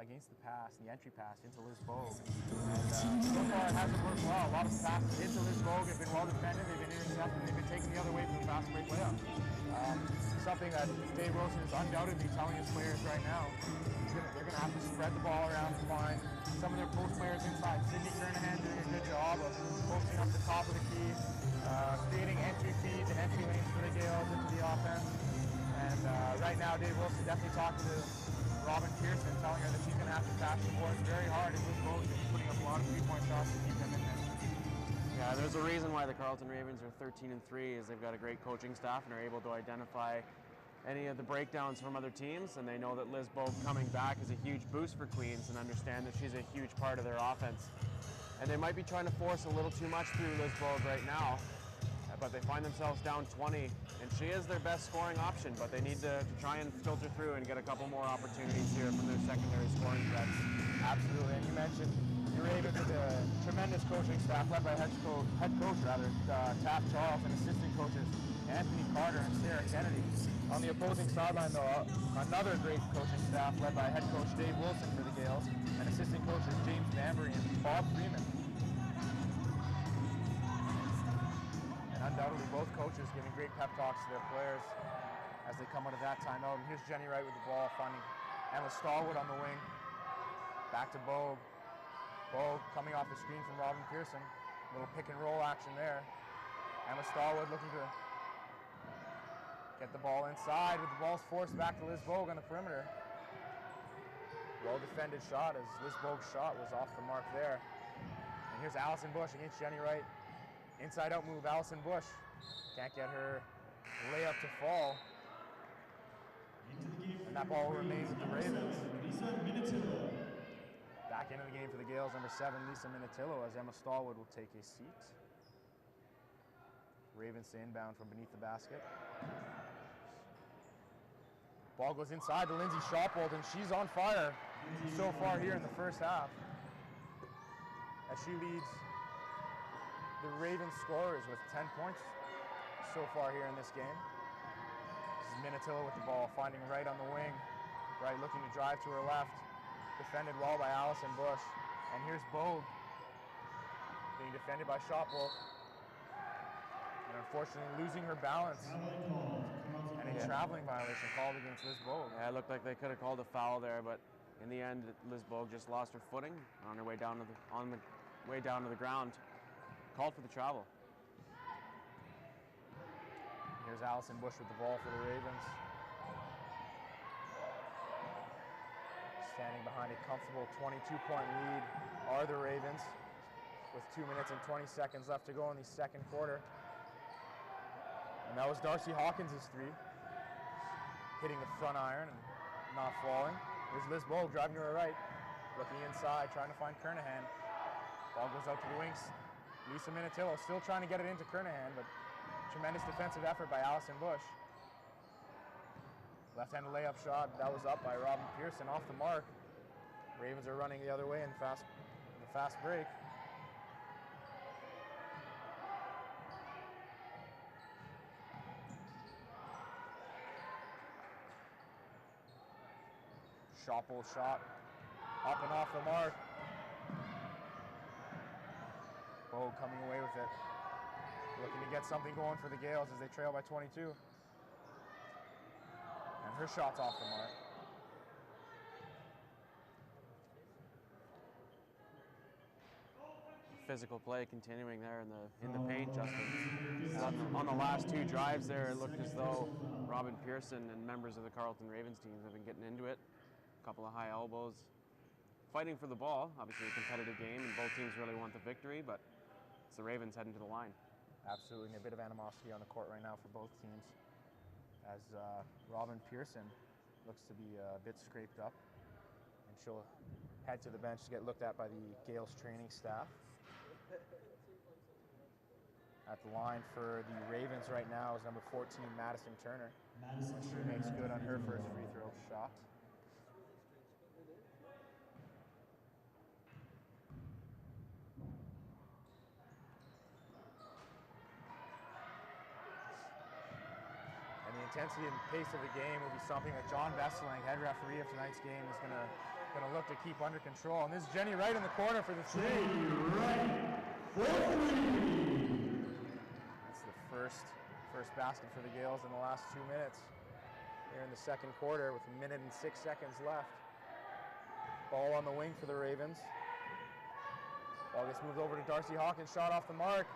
Speaker 2: against the pass, the entry pass into Liz Bogue. And so far it hasn't worked well. A lot of passes into Liz Bogue have been well defended, they've been intercepted, they've been taken the other way from the fast break layup. Something that Dave Wilson is undoubtedly telling his players right now. They're going to have to spread the ball around and find some of their post players inside. Sydney Kernahan doing a good job of posting up the top of the key, creating entry feeds and entry lanes for the Gaels into the offense. And right now now Dave Wilson definitely talking to Robin Pearson, telling her that she's going to have to pass the boards very hard, and Liz Bogue is putting up a lot of three-point shots to keep them in there.
Speaker 3: Yeah, there's a reason why the Carleton Ravens are 13-3 is they've got a great coaching staff and are able to identify any of the breakdowns from other teams, and they know that Liz Bogue coming back is a huge boost for Queens and understand that she's a huge part of their offense. And they might be trying to force a little too much through Liz Bogue right now, but they find themselves down 20, and she is their best scoring option, but they need to try and filter through and get a couple more opportunities here from their secondary scoring threats.
Speaker 2: Absolutely, and you mentioned the Ravens with a tremendous coaching staff led by head coach Taft Charles, and assistant coaches Anthony Carter and Sarah Kennedy. On the opposing sideline, though, another great coaching staff led by head coach Dave Wilson for the Gaels and assistant coaches James Bambury and Bob Freeman. And undoubtedly both coaches giving great pep talks to their players as they come out of that timeout. And here's Jenny Wright with the ball, finding Emma Stallwood on the wing. Back to Bogue. Bogue coming off the screen from Robin Pearson. Little pick and roll action there. Emma Stallwood looking to get the ball inside, with the ball's forced back to Liz Bogue on the perimeter. Well defended shot as Liz Bogue's shot was off the mark there. And here's Allison Bush against Jenny Wright. Inside out move, Allison Bush. Can't get her layup to fall. And that ball remains with the Ravens. Back into the game for the Gaels, number 7, Lisa Minitillo, as Emma Stallwood will take a seat. Ravens to inbound from beneath the basket. Ball goes inside to Lindsay Shopwold, and she's on fire so far here in the first half, as she leads the Ravens scorers with 10 points so far here in this game. This is Minitillo with the ball, finding Wright on the wing. Wright looking to drive to her left. Defended well by Allison Bush. And here's Bogue being defended by Shopwold. And unfortunately losing her balance. And a traveling violation called against Liz Bogue.
Speaker 3: Yeah, it looked like they could have called a foul there, but in the end, Liz Bogue just lost her footing on her way down to the ground. Called for the travel.
Speaker 2: Here's Allison Bush with the ball for the Ravens. Standing behind a comfortable 22-point lead are the Ravens, with 2 minutes and 20 seconds left to go in the second quarter. And that was Darcy Hawkins' three, hitting the front iron and not falling. Here's Liz Bogue driving to her right, looking inside, trying to find Kernahan. Ball goes out to the wings. Lisa Minitillo still trying to get it into Kernahan, but tremendous defensive effort by Allison Bush. Left-handed layup shot, that was up by Robin Pearson, off the mark. Ravens are running the other way in the fast break. Shopple shot, up and off the mark. Bogue coming away with it. Looking to get something going for the Gaels as they trail by 22. And her shot's off the mark.
Speaker 3: Physical play continuing there in the paint, Justin. On the last two drives there, it looked as though Robin Pearson and members of the Carleton Ravens teams have been getting into it. A couple of high elbows. Fighting for the ball, obviously a competitive game, and both teams really want the victory, but it's the Ravens heading to the line.
Speaker 2: Absolutely, and a bit of animosity on the court right now for both teams, as Robin Pearson looks to be a bit scraped up, and she'll head to the bench to get looked at by the Gaels training staff. At the line for the Ravens right now is number 14, Madison Turner. And she makes good on her first free throw shot. And the intensity and pace of the game will be something that John Vesseling, head referee of tonight's game, is going to look to keep under control. And this is Jenny Wright in the corner for the three.
Speaker 1: Jenny Wright for three.
Speaker 2: That's the first basket for the Gaels in the last 2 minutes here in the second quarter, with 1 minute and 6 seconds left. Ball on the wing for the Ravens. Ball gets moved over to Darcy Hawkins, shot off the mark.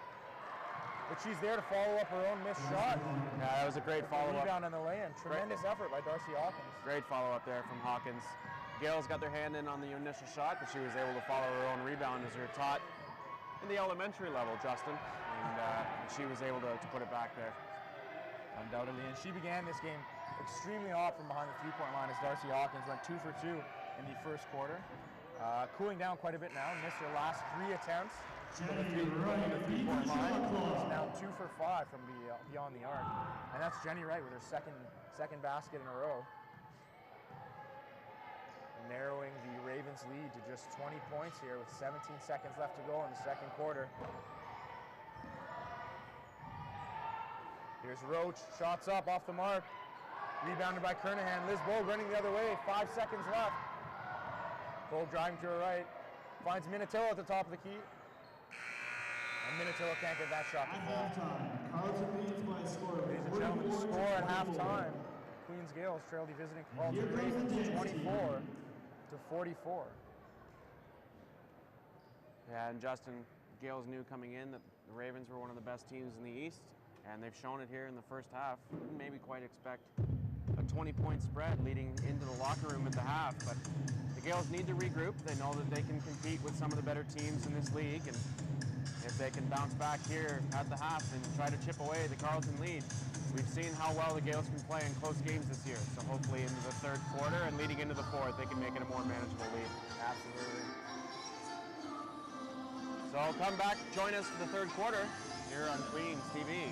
Speaker 2: but she's there to follow up her own missed shot.
Speaker 3: Yeah, that was a great follow-up.
Speaker 2: Rebound on the lay-in. Tremendous effort by Darcy Hawkins.
Speaker 3: Great follow-up there from Hawkins. Gaels got their hand in on the initial shot, but she was able to follow her own rebound as they're taught in the elementary level, Justin. And she was able to put it back there.
Speaker 2: Undoubtedly. And she began this game extremely hot from behind the three-point line as Darcy Hawkins went 2 for 2 in the first quarter. Cooling down quite a bit now. Missed her last 3 attempts from the three-point line. She's now 2 for 5 from beyond the arc. And that's Jenny Wright with her second basket in a row. Narrowing the Ravens' lead to just 20 points here with 17 seconds left to go in the second quarter. Here's Roach, shots up off the mark. Rebounded by Kernahan. Liz Bogue running the other way, 5 seconds left. Bogue driving to her right. Finds Minatillo at the top of the key. And Minatillo can't get that shot to
Speaker 1: At
Speaker 2: fall.
Speaker 1: halftime, Carleton leads by a score of
Speaker 2: Ladies and gentlemen, the
Speaker 1: 44
Speaker 2: score at
Speaker 1: to 24.
Speaker 2: halftime. Queens Gaels trail the visiting
Speaker 1: Here
Speaker 2: Carleton
Speaker 1: comes the
Speaker 2: Ravens
Speaker 1: dance
Speaker 2: 24 to 44.
Speaker 3: Yeah, and Justin, Gaels knew coming in that the Ravens were one of the best teams in the East, and they've shown it here in the first half. Didn't maybe quite expect a 20-point spread leading into the locker room at the half, but the Gaels need to regroup. They know that they can compete with some of the better teams in this league, and if they can bounce back here at the half and try to chip away the Carleton lead, we've seen how well the Gaels can play in close games this year. So hopefully into the third quarter and leading into the fourth, they can make it a more manageable lead.
Speaker 2: Absolutely.
Speaker 3: So come back, join us for the third quarter here on Queens TV.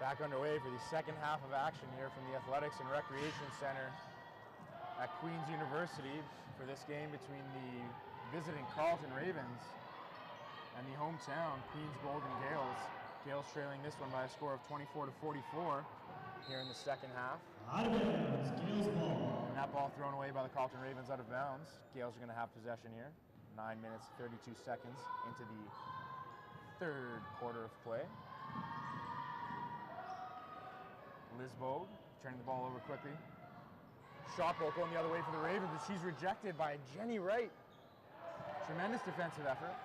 Speaker 2: Back underway for the second half of action here from the Athletics and Recreation Center at Queen's University for this game between the visiting Carleton Ravens and the hometown Queen's Golden Gaels. Gaels trailing this one by a score of 24-44 here in the second half.
Speaker 1: Out of bounds, Gaels ball.
Speaker 2: And that ball thrown away by the Carleton Ravens out of bounds. Gaels are going to have possession here. 9 minutes, 32 seconds into the third quarter of play. Liz Vogue turning the ball over quickly. Shot ball going the other way for the Ravens, but she's rejected by Jenny Wright. Tremendous defensive effort.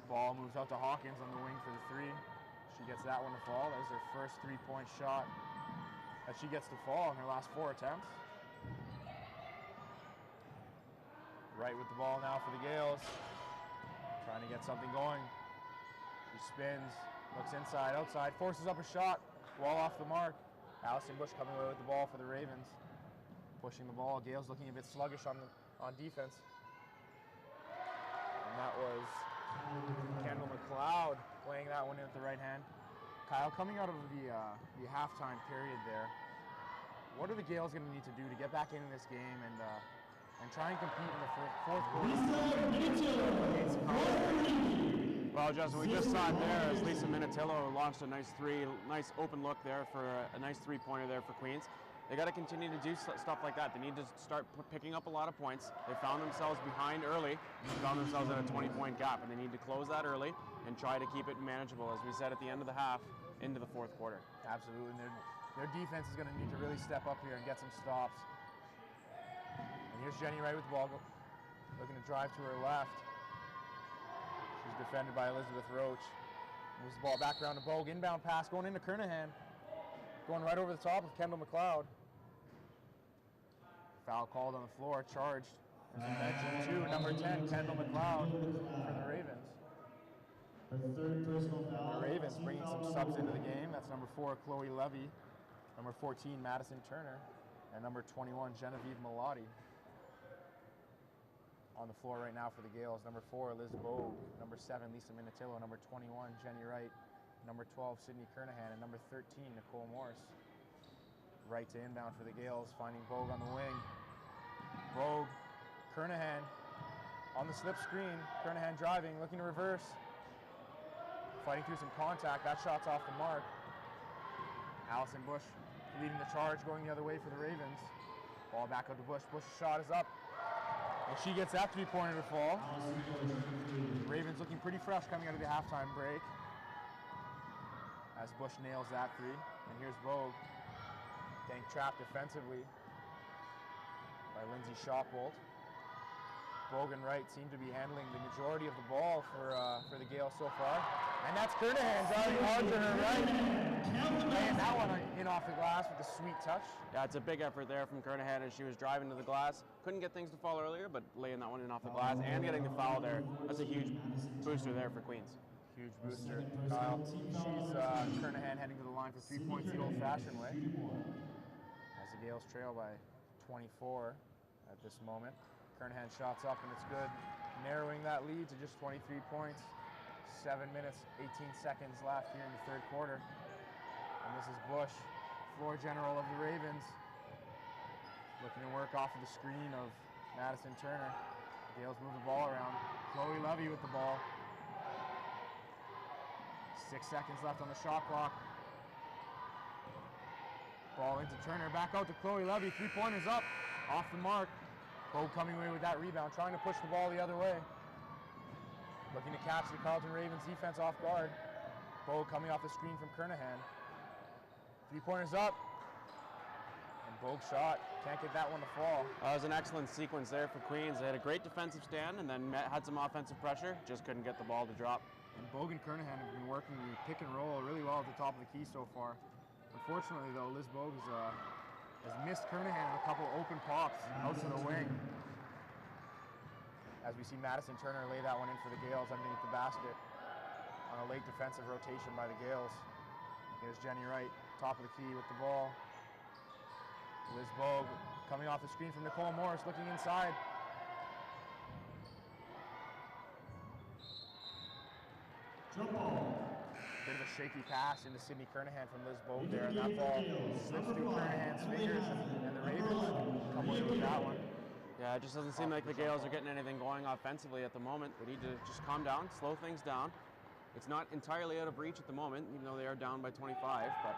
Speaker 2: Ball moves out to Hawkins on the wing for the three. She gets that one to fall. That was her first three-point shot that she gets to fall in her last 4 attempts. Wright with the ball now for the Gaels. Trying to get something going. She spins, looks inside, outside, forces up a shot. Wall off the mark. Allison Bush coming away with the ball for the Ravens. Pushing the ball. Gaels looking a bit sluggish on defense. And that was Kendall McLeod playing that one in with the right hand. Kyle, coming out of the halftime period there, what are the Gaels going to need to do to get back into this game and try and compete in the fourth quarter?
Speaker 3: Well, Justin, we just saw it there as Lisa Minitillo launched a nice open look there for a nice three-pointer there for Queens. They got to continue to do stuff like that. They need to start picking up a lot of points. They found themselves behind early, found themselves at a 20-point gap, and they need to close that early and try to keep it manageable, as we said at the end of the half, into the fourth quarter.
Speaker 2: Absolutely, and their defense is going to need to really step up here and get some stops. And here's Jenny Wright with the ball, looking to drive to her left. She's defended by Elizabeth Roach. Moves the ball back around to Bogue. Inbound pass going into Kernahan. Going right over the top of Kendall McLeod. Foul called on the floor, charged. As I mentioned, number 10, Kendall McLeod for the Ravens.
Speaker 1: Her third personal foul.
Speaker 2: The Ravens bringing some subs into the game. That's number 4, Chloe Levy. Number 14, Madison Turner. And number 21, Genevieve Malati. On the floor right now for the Gaels. Number 4, Liz Bogue. Number 7, Lisa Minitillo. Number 21, Jenny Wright. Number 12, Sydney Kernahan. And number 13, Nicole Morris. Right to inbound for the Gaels, finding Bogue on the wing. Bogue, Kernahan on the slip screen. Kernahan driving, looking to reverse. Fighting through some contact. That shot's off the mark. Allison Bush leading the charge, going the other way for the Ravens. Ball back out to Bush. Bush's shot is up. And she gets that three-pointer to fall. Ravens looking pretty fresh coming out of the halftime break. As Bush nails that three. And here's Vogue getting trapped defensively by Lindsay Shopbolt. Vogue and Wright seem to be handling the majority of the ball for the Gaels so far. And that's Kernahan driving hard to her right. Laying that one in off the glass with a sweet touch.
Speaker 3: Yeah, it's a big effort there from Kernahan as she was driving to the glass. Couldn't get things to fall earlier, but laying that one in off the glass and getting the foul there. That's a huge booster there for Queens.
Speaker 2: Huge booster, Kyle. She's Kernahan heading to the line for 3 points the old-fashioned way. As the Gaels trail by 24 at this moment. Kernahan shots up and it's good. Narrowing that lead to just 23 points. 7 minutes, 18 seconds left here in the third quarter. And this is Bush, floor general of the Ravens, looking to work off of the screen of Madison Turner. Gaels move the ball around. Chloe Levy with the ball. 6 seconds left on the shot clock. Ball into Turner, back out to Chloe Levy. 3-pointers up, off the mark. Bogue coming away with that rebound, trying to push the ball the other way. Looking to catch the Carleton Ravens defense off guard. Bogue coming off the screen from Kernahan. 3-pointers up. And Bogue shot. Can't get that one to fall.
Speaker 3: That was an excellent sequence there for Queens. They had a great defensive stand and then had some offensive pressure. Just couldn't get the ball to drop.
Speaker 2: And Bogue and Kernahan have been working the pick and roll really well at the top of the key so far. Unfortunately, though, Liz Bogue has missed Kernahan in a couple open pops out to the wing. As we see Madison Turner lay that one in for the Gaels underneath the basket on a late defensive rotation by the Gaels. Here's Jenny Wright, top of the key with the ball. Liz Bogue coming off the screen from Nicole Morris, looking inside.
Speaker 1: Jump ball.
Speaker 2: Bit of a shaky pass into Sydney Kernahan from Liz Bogue there, and that ball slips through Kernahan's fingers, and the Ravens come away with that one.
Speaker 3: Yeah, it just doesn't seem like the Gaels are getting anything going offensively at the moment. They need to just calm down, slow things down. It's not entirely out of reach at the moment, even though they are down by 25, but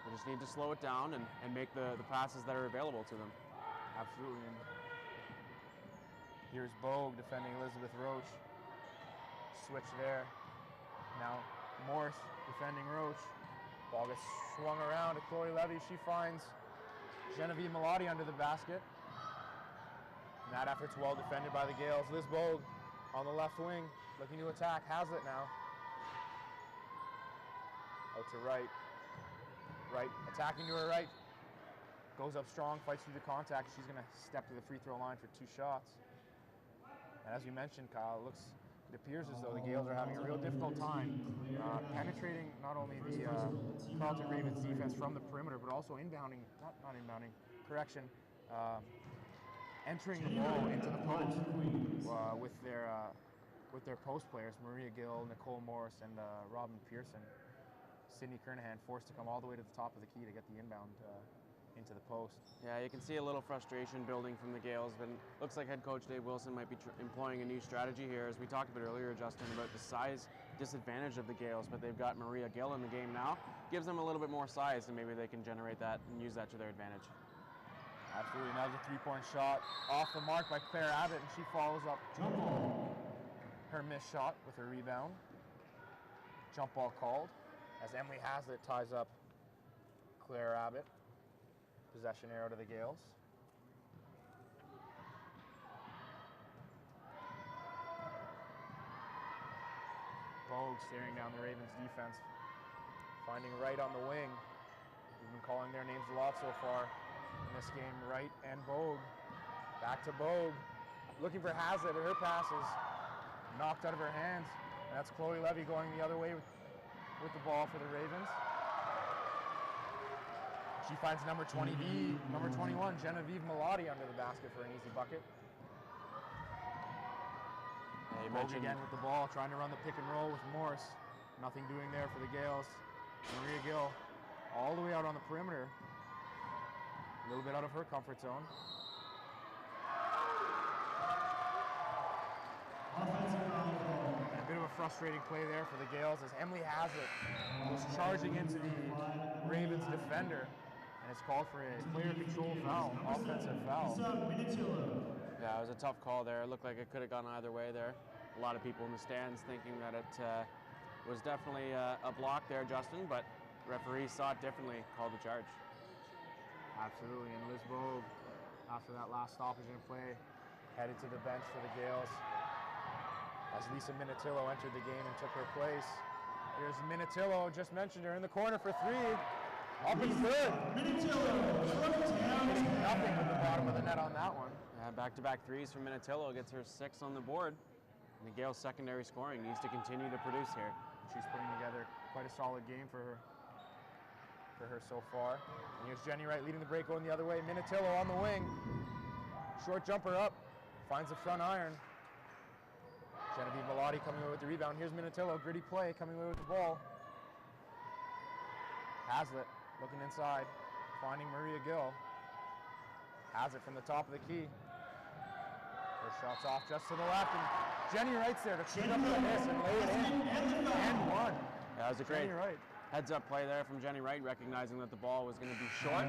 Speaker 3: they just need to slow it down and make the passes that are available to them.
Speaker 2: Absolutely. And here's Bogue defending Elizabeth Roach. Switch there. Now Morse defending Roach. Ball gets swung around to Chloe Levy. She finds Genevieve Melotti under the basket. And that effort's well defended by the Gaels. Liz Bogue on the left wing, looking to attack. Has it now. Out to right. Right, attacking to her right. Goes up strong, fights through the contact. She's going to step to the free throw line for 2 shots. And as you mentioned, Kyle, it appears as though the Gaels are having a real difficult time penetrating not only the Carleton Ravens defense from the perimeter, but also inbounding, not inbounding, correction, entering the ball into the post with their post players, Maria Gill, Nicole Morris, and Robin Pearson. Sydney Kernahan forced to come all the way to the top of the key to get the inbound into the post.
Speaker 3: Yeah, you can see a little frustration building from the Gaels, but it looks like head coach Dave Wilson might be employing a new strategy here. As we talked about earlier, Justin, about the size disadvantage of the Gaels, but they've got Maria Gill in the game now. Gives them a little bit more size, and maybe they can generate that and use that to their advantage.
Speaker 2: Absolutely. Now the 3-point shot off the mark by Claire Abbott, and she follows up her missed shot with a rebound. Jump ball called as Emily Haslett ties up Claire Abbott. Possession arrow to the Gaels. Bogue staring down the Ravens defense. Finding Wright on the wing. We've been calling their names a lot so far in this game. Wright and Bogue. Back to Bogue. Looking for Haslett, but her pass is knocked out of her hands. And that's Chloe Levy going the other way with the ball for the Ravens. She finds number 21, Genevieve Melotti under the basket for an easy bucket.
Speaker 3: Yeah,
Speaker 2: Bogue again with the ball, trying to run the pick and roll with Morse. Nothing doing there for the Gaels. Maria Gill all the way out on the perimeter. A little bit out of her comfort zone. And a bit of a frustrating play there for the Gaels as Emily Haslett was charging into the Ravens defender. And it's called for a player control foul, offensive foul.
Speaker 3: Yeah, it was a tough call there. It looked like it could have gone either way there. A lot of people in the stands thinking that it was definitely a block there, Justin, but referees saw it differently, called the charge.
Speaker 2: Absolutely, and Liz Bogue, after that last stoppage in play, headed to the bench for the Gaels as Lisa Minatillo entered the game and took her place. Here's Minatillo, just mentioned her, in the corner for 3. Up and good. Nothing with the bottom of the net on that one.
Speaker 3: Yeah, back-to-back threes from Minatillo gets her 6 on the board. And the Gaels' secondary scoring needs to continue to produce here.
Speaker 2: She's putting together quite a solid game for her so far. And here's Jenny Wright leading the break, going the other way. Minatillo on the wing. Short jumper up. Finds the front iron. Genevieve Melotti coming away with the rebound. Here's Minatillo, gritty play, coming away with the ball. Haslett looking inside, finding Maria Gill. Has it from the top of the key. Her shot's off just to the left, and Jenny Wright's there to clean up the miss and lay it in. And one.
Speaker 3: That was a great heads-up play there from Jenny Wright, recognizing that the ball was going to be short.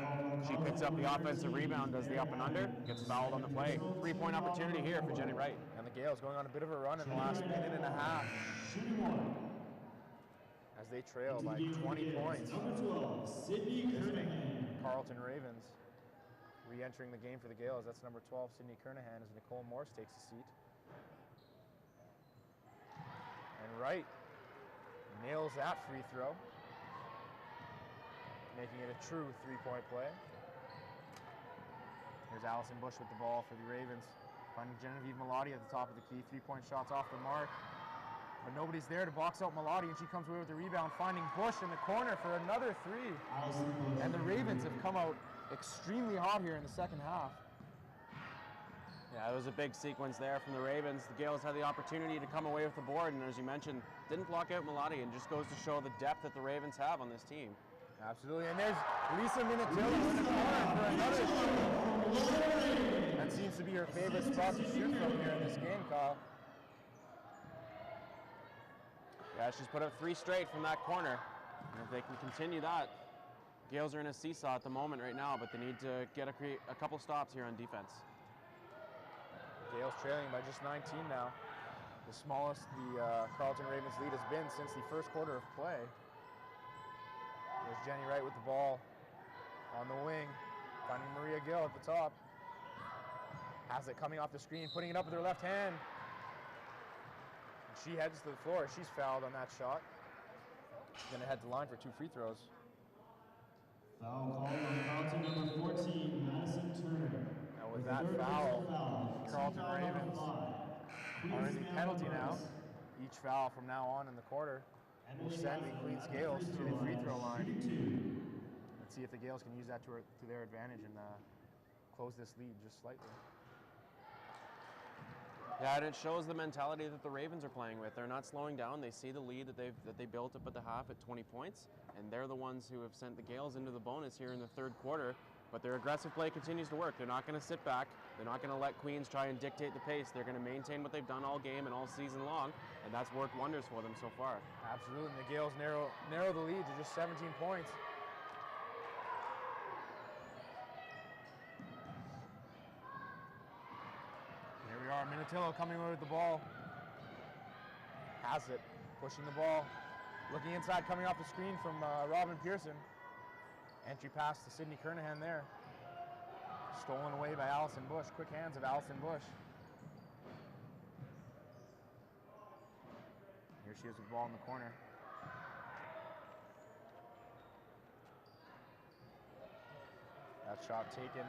Speaker 3: She picks up the offensive rebound, does the up and under, gets fouled on the play. 3-point opportunity here for Jenny Wright.
Speaker 2: And the Gaels going on a bit of a run in the last minute and a half, as they trail by 20 points. Carleton Ravens re-entering the game for the Gaels. That's number 12, Sydney Kernahan, as Nicole Morse takes a seat. And Wright nails that free throw, making it a true 3-point play. Here's Allison Bush with the ball for the Ravens. Finding Genevieve Melotti at the top of the key. 3-point shots off the mark. But nobody's there to box out Melotti, and she comes away with the rebound, finding Bush in the corner for another 3. And the Ravens have come out extremely hot here in the second half.
Speaker 3: Yeah, it was a big sequence there from the Ravens. The Gaels had the opportunity to come away with the board, and as you mentioned, didn't block out Melati, and just goes to show the depth that the Ravens have on this team.
Speaker 2: Absolutely, and there's Lisa Minatillo in the corner for another shoot. That seems to be her favorite spot to shoot from here in this game, Kyle.
Speaker 3: Yeah, she's put up 3 straight from that corner, and if they can continue that, Gaels are in a seesaw at the moment right now, but they need to get a couple stops here on defense.
Speaker 2: Gaels trailing by just 19 now. The smallest the Carleton Ravens lead has been since the first quarter of play. There's Jenny Wright with the ball on the wing, finding Maria Gill at the top. Has it coming off the screen, putting it up with her left hand. And she heads to the floor. She's fouled on that shot. She's going to head to the line for 2 free throws.
Speaker 1: Foul called on Carleton number 14, Madison Turner.
Speaker 2: Now with that foul, Carleton Ravens are in the penalty now. Each foul from now on in the quarter will send the Queens Gaels to the free throw line. Let's see if the Gaels can use that to their advantage and close this lead just slightly.
Speaker 3: Yeah, and it shows the mentality that the Ravens are playing with. They're not slowing down. They see the lead that they built up at the half at 20 points, and they're the ones who have sent the Gaels into the bonus here in the third quarter. But their aggressive play continues to work. They're not going to sit back. They're not going to let Queens try and dictate the pace. They're going to maintain what they've done all game and all season long, and that's worked wonders for them so far.
Speaker 2: Absolutely, and the Gaels narrow the lead to just 17 points. Here we are, Minatillo coming over with the ball. Has it, pushing the ball. Looking inside, coming off the screen from Robin Pearson. Entry pass to Sydney Kernahan there. Stolen away by Allison Bush. Quick hands of Allison Bush. Here she is with the ball in the corner. That shot taken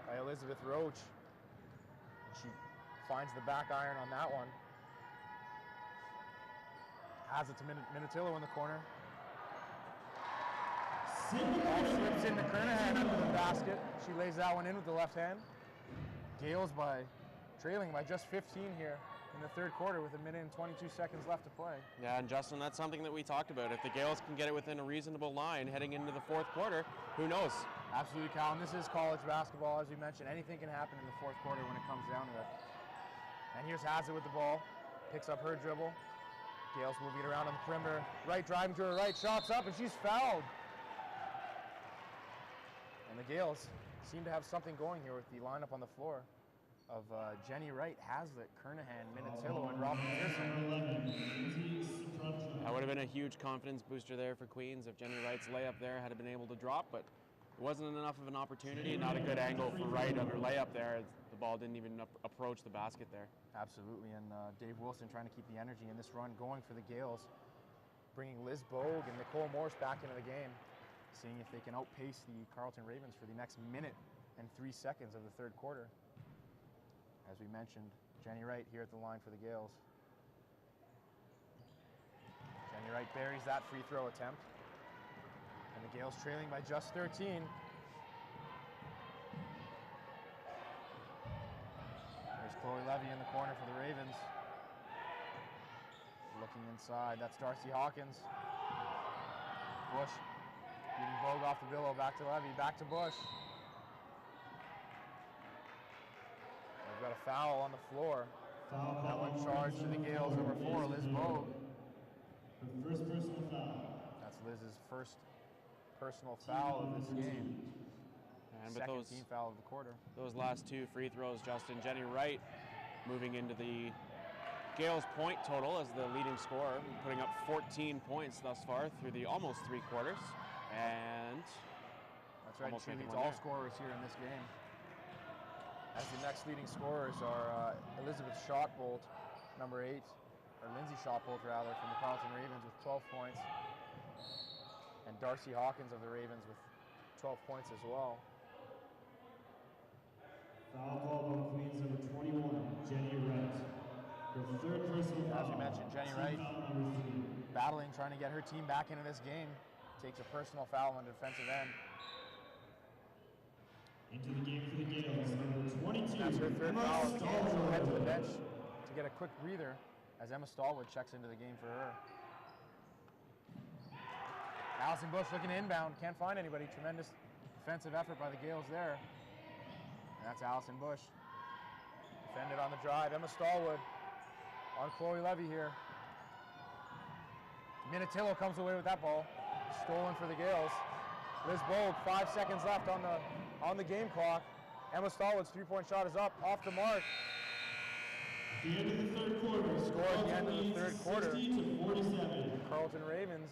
Speaker 2: by Elizabeth Roach. And she finds the back iron on that one. Has it to Minatillo in the corner. Ball slips into Kernahan under the basket. She lays that one in with the left hand. Gaels trailing by just 15 here in the third quarter with 1 minute and 22 seconds left to play.
Speaker 3: Yeah, and Justin, that's something that we talked about. If the Gaels can get it within a reasonable line heading into the fourth quarter, who knows?
Speaker 2: Absolutely, Kyle. And this is college basketball, as we mentioned. Anything can happen in the fourth quarter when it comes down to it. And here's Hazard with the ball. Picks up her dribble. Gaels moving it around on the perimeter. Right, driving to her right, shots up, and she's fouled. And the Gaels seem to have something going here with the lineup on the floor of Jenny Wright, Hazlitt, Kernahan, Minatillo, and Robin Pearson.
Speaker 3: That would have been a huge confidence booster there for Queens if Jenny Wright's layup there had been able to drop, but it wasn't enough of an opportunity. Not a good angle for Wright on her layup there. The ball didn't even approach the basket there.
Speaker 2: Absolutely, and Dave Wilson trying to keep the energy in this run going for the Gaels, bringing Liz Bogue and Nicole Morse back into the game, seeing if they can outpace the Carleton Ravens for the next minute and 3 seconds of the third quarter. As we mentioned, Jenny Wright here at the line for the Gaels. Jenny Wright buries that free throw attempt. And the Gaels trailing by just 13. There's Chloe Levy in the corner for the Ravens. Looking inside, that's Darcy Hawkins. Bush beating Bogue off the billow, back to Levy, back to Bush. We've got a foul on the floor. That one charged to the Gaels, number 4, Liz Bogue.
Speaker 1: Her first personal foul.
Speaker 2: That's Liz's first personal foul of this game.
Speaker 3: And
Speaker 2: Second team foul of the quarter.
Speaker 3: Those last 2 free throws, Justin, Jenny Wright moving into the Gaels point total as the leading scorer, putting up 14 points thus far through the almost 3 quarters. And
Speaker 2: that's right, she leads all scorers here in this game. As the next leading scorers are Elizabeth Shotbolt, number 8, or Lindsay Shotbolt rather, from the Carleton Ravens with 12 points. And Darcy Hawkins of the Ravens with 12 points as well.
Speaker 1: Foul called on Queens number 21, Jenny Wright. Her third personal foul.
Speaker 2: As we mentioned, Jenny Wright battling, trying to get her team back into this game. Takes a personal foul on the defensive end.
Speaker 1: Into the game for the Gaels, number 22.
Speaker 2: that's her third foul of the game. She'll head to the bench to get a quick breather as Emma Stallwood checks into the game for her. Allison Bush looking to inbound, can't find anybody. Tremendous defensive effort by the Gaels there. And that's Allison Bush. Defended on the drive. Emma Stallwood on Chloe Levy here. Minatillo comes away with that ball. Stolen for the Gaels. Liz Bogue, 5 seconds left on the game clock. Emma Stallwood's three-point shot is up, off the mark.
Speaker 1: The end of the third quarter.
Speaker 2: Score at the end of the third quarter.
Speaker 1: 60-47.
Speaker 2: Carleton Ravens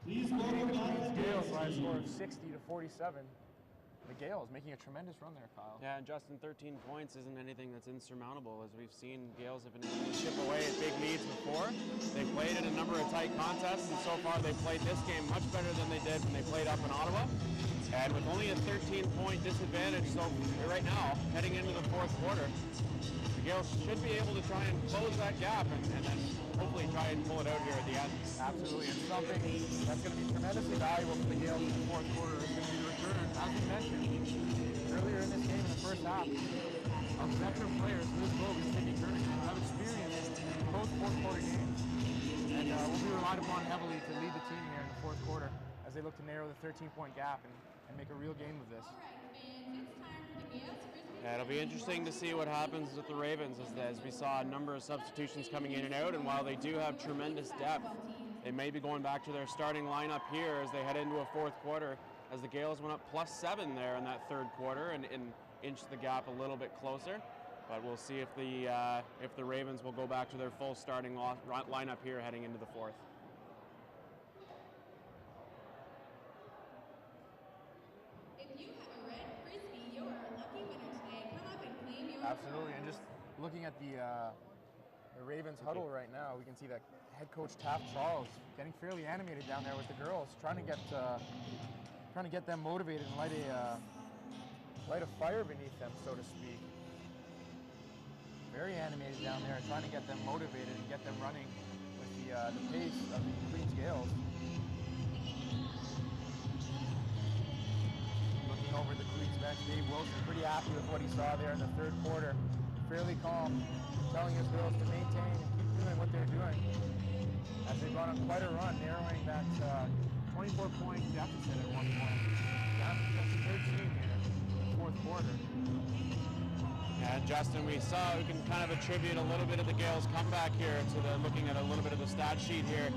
Speaker 1: Please welcome back
Speaker 2: the
Speaker 1: the
Speaker 2: Gaels
Speaker 1: Gaels
Speaker 2: by a score of
Speaker 1: team.
Speaker 2: 60-47. The Gaels making a tremendous run there, Kyle.
Speaker 3: Yeah, and Justin, 13 points isn't anything that's insurmountable. As we've seen, Gaels have been able to chip away at big leads before. They played in a number of tight contests, and so far they played this game much better than they did when they played up in Ottawa. And with only a 13-point disadvantage, so right now, heading into the fourth quarter, the Gaels should be able to try and close that gap and then hopefully try and pull it out here at the end.
Speaker 2: Absolutely, and something that's going to be tremendously valuable for the Gaels in the fourth quarter is going to be the return, as we mentioned earlier in this game in the first half, of veteran players, Liz Bogue and Sydney Kernigan, who have experience in both fourth quarter games, and will be relied upon heavily to lead the team here in the fourth quarter as they look to narrow the 13-point gap and make a real game of this.
Speaker 4: All right, fans, it's time for the Gaels Frisbee.
Speaker 3: Yeah, it'll be interesting to see what happens with the Ravens as we saw a number of substitutions coming in and out, and while they do have tremendous depth, they may be going back to their starting lineup here as they head into a fourth quarter, as the Gaels went up +7 there in that third quarter and inched the gap a little bit closer. But we'll see if the Ravens will go back to their full starting lineup here heading into the fourth.
Speaker 4: If you have a red Frisbee, you're a lucky winner today. Come up and claim your
Speaker 2: Absolutely, and just looking at the Ravens huddle right now, we can see that head coach Taft Charles getting fairly animated down there with the girls, trying to get them motivated and light a fire beneath them, so to speak. Very animated down there, trying to get them motivated and get them running with the pace of the Queens Gaels. Looking over the Queens bench, Dave Wilson pretty happy with what he saw there in the third quarter. Fairly calm, telling his girls to maintain and keep doing what they're doing as they've gone on quite a run, narrowing that 24-point deficit at one point. Down to just 13 here in the fourth quarter.
Speaker 3: And Justin, we can kind of attribute a little bit of the Gaels' comeback here to looking at a little bit of the stat sheet here.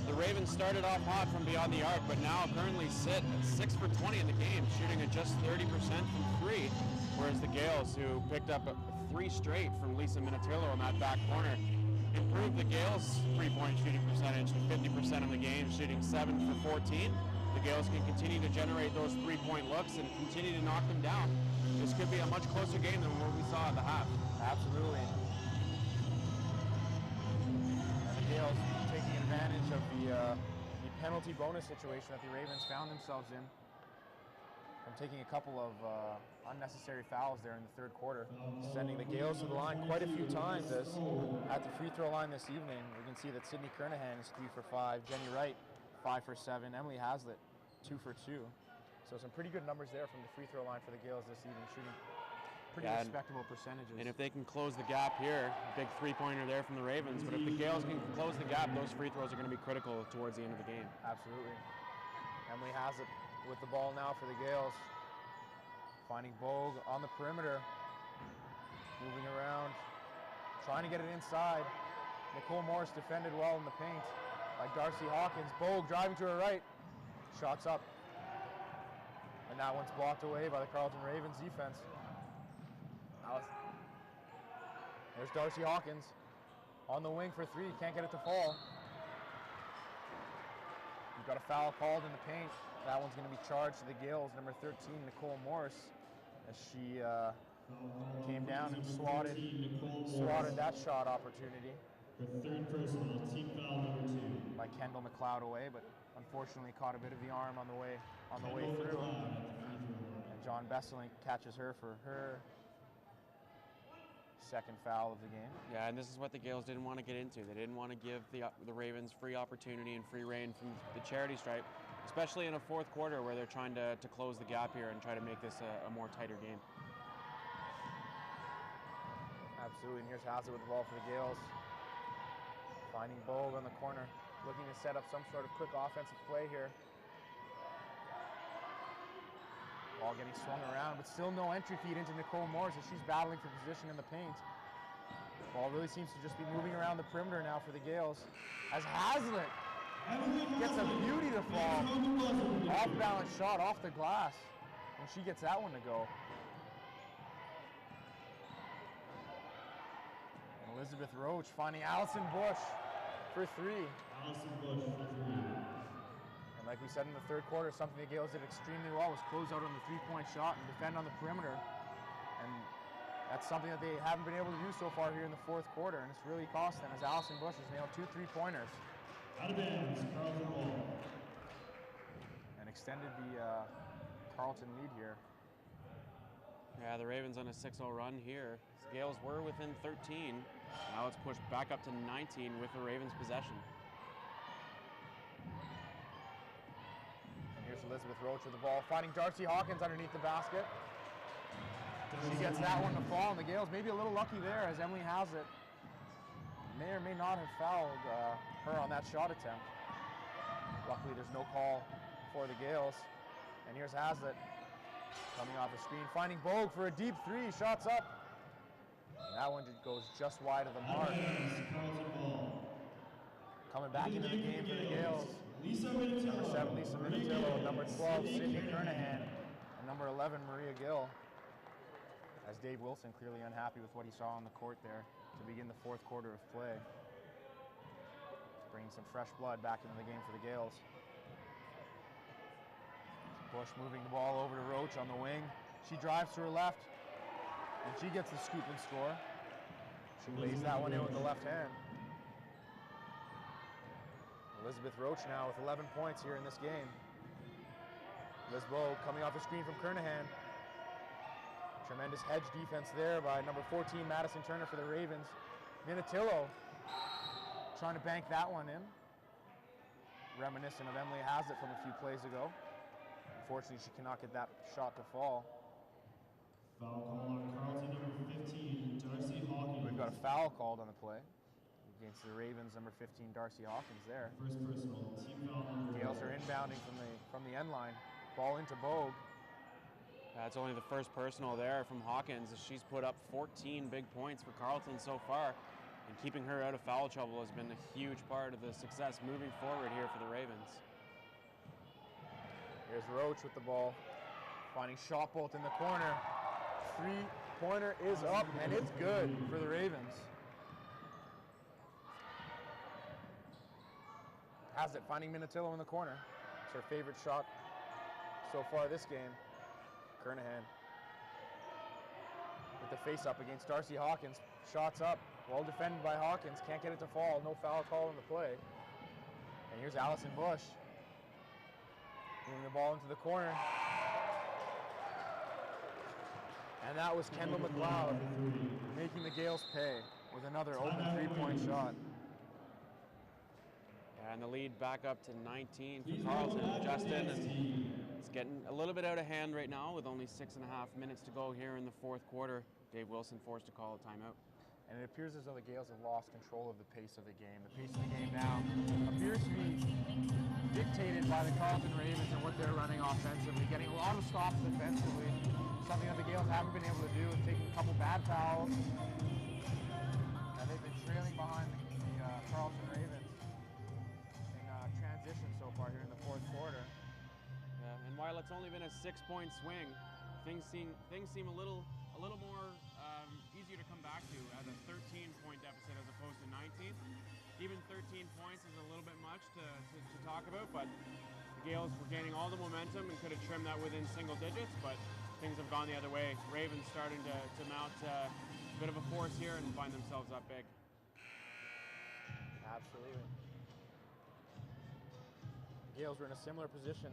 Speaker 3: The Ravens started off hot from beyond the arc, but now currently sit at 6 for 20 in the game, shooting at just 30% from three, whereas the Gaels, who picked up 3 straight from Lisa Minatillo in that back corner, improved the Gaels' three-point shooting percentage to 50% in the game, shooting 7 for 14. The Gaels can continue to generate those three-point looks and continue to knock them down. This could be a much closer game than what we saw at the half.
Speaker 2: Absolutely. And the Gaels taking advantage of the penalty bonus situation that the Ravens found themselves in from taking a couple of unnecessary fouls there in the third quarter, sending the Gaels to the line quite a few times. As at the free throw line this evening, we can see that Sydney Kernahan is 3 for 5, Jenny Wright 5 for 7, Emily Haslett 2 for 2. So some pretty good numbers there from the free throw line for the Gaels this evening, shooting pretty respectable percentages.
Speaker 3: And if they can close the gap here, big three-pointer there from the Ravens, but if the Gaels can close the gap, those free throws are going to be critical towards the end of the game.
Speaker 2: Absolutely. Emily Haslett with the ball now for the Gaels. Finding Bogue on the perimeter. Moving around. Trying to get it inside. Nicole Morris defended well in the paint by Darcy Hawkins. Bogue driving to her right. Shots up. And that one's blocked away by the Carleton Ravens defense. There's Darcy Hawkins on the wing for 3. Can't get it to fall. You've got a foul called in the paint. That one's going to be charged to the Gaels, number 13, Nicole Morris, as she came down and swatted that shot opportunity.
Speaker 1: Her third personal, team foul number 2.
Speaker 2: By Kendall McLeod away, but unfortunately caught a bit of the arm on the way through. And John Besselink catches her for her second foul of the game.
Speaker 3: Yeah, and this is what the Gaels didn't want to get into. They didn't want to give the Ravens free opportunity and free reign from the charity stripe, especially in a fourth quarter where they're trying to close the gap here and try to make this a more tighter game.
Speaker 2: Absolutely, and here's Hazard with the ball for the Gaels. Finding Bogue on the corner, looking to set up some sort of quick offensive play here. Ball getting swung around, but still no entry feed into Nicole Morris as she's battling for position in the paint. Ball really seems to just be moving around the perimeter now for the Gaels. As Hazlitt gets a beauty to fall. Off-balance shot off the glass, and she gets that one to go. And Elizabeth Roach finding Allison Bush for three.
Speaker 1: Allison Bush for three.
Speaker 2: And like we said in the third quarter, something the Gaels did extremely well was close out on the three-point shot and defend on the perimeter. And that's something that they haven't been able to do so far here in the fourth quarter, and it's really cost them as Allison Bush has nailed 2 3-pointers.
Speaker 1: Out of bounds, Carleton ball.
Speaker 2: And extended the Carleton lead here.
Speaker 3: Yeah, the Ravens on a 6-0 run here. The Gaels were within 13. Now it's pushed back up to 19 with the Ravens' possession.
Speaker 2: And here's Elizabeth Roach with the ball, finding Darcy Hawkins underneath the basket. She gets that one to fall, and the Gaels maybe a little lucky there as Emily Hazlitt may or may not have fouled her on that shot attempt. Luckily, there's no call for the Gaels. And here's Hazlitt coming off the screen, finding Bogue for a deep three, shots up. And that one goes just wide of the mark. Coming back into the game for the Gaels. Number 7, Lisa Minitillo, number 12, Sydney Kernahan, and number 11, Maria Gill. As Dave Wilson clearly unhappy with what he saw on the court there to begin the fourth quarter of play. Bringing some fresh blood back into the game for the Gaels. Bush moving the ball over to Roach on the wing. She drives to her left, and she gets the scoop and score. She lays that one in with the left hand. Elizabeth Roach now with 11 points here in this game. Liz Bogue coming off the screen from Kernahan. Tremendous hedge defense there by number 14, Madison Turner for the Ravens. Minitillo trying to bank that one in. Reminiscent of Emily Hazlitt from a few plays ago. Unfortunately, she cannot get that shot to fall.
Speaker 1: Foul call on Carleton, number 15, Darcy Hawkins.
Speaker 2: We've got a foul called on the play against the Ravens, number 15, Darcy Hawkins there.
Speaker 1: First personal, team foul number
Speaker 2: Gaels are inbounding from the end line. Ball into Bogue.
Speaker 3: That's only the first personal there from Hawkins. She's put up 14 big points for Carleton so far, and keeping her out of foul trouble has been a huge part of the success moving forward here for the Ravens.
Speaker 2: Here's Roach with the ball, finding Shotbolt in the corner. 3-pointer is up, and it's good for the Ravens. Hazlitt finding Minitillo in the corner. It's her favorite shot so far this game. Kernahan with the face up against Darcy Hawkins. Shots up, well defended by Hawkins. Can't get it to fall. No foul call in the play. And here's Allison Bush moving the ball into the corner. And that was Kendall McLeod making the Gaels pay with another open 3-point shot.
Speaker 3: And the lead back up to 19 for Carleton. Justin, and it's getting a little bit out of hand right now with only 6.5 minutes to go here in the fourth quarter. Dave Wilson forced to call a timeout.
Speaker 2: And it appears as though the Gaels have lost control of the pace of the game. The pace of the game now appears to be dictated by the Carleton Ravens and what they're running offensively, getting a lot of stops defensively, something that the Gaels haven't been able to do, and taking a couple bad fouls. And they've been trailing behind the Carleton Ravens in transition so far here in the fourth quarter.
Speaker 3: Yeah, and while it's only been a 6-point swing, things seem a little more easier to come back to as a 13-point deficit as opposed to 19. Even 13 points is a little bit much to talk about, but the Gaels were gaining all the momentum and could have trimmed that within single digits, but things have gone the other way. Ravens starting to mount a bit of a force here and find themselves up big.
Speaker 2: Absolutely. The Gaels were in a similar position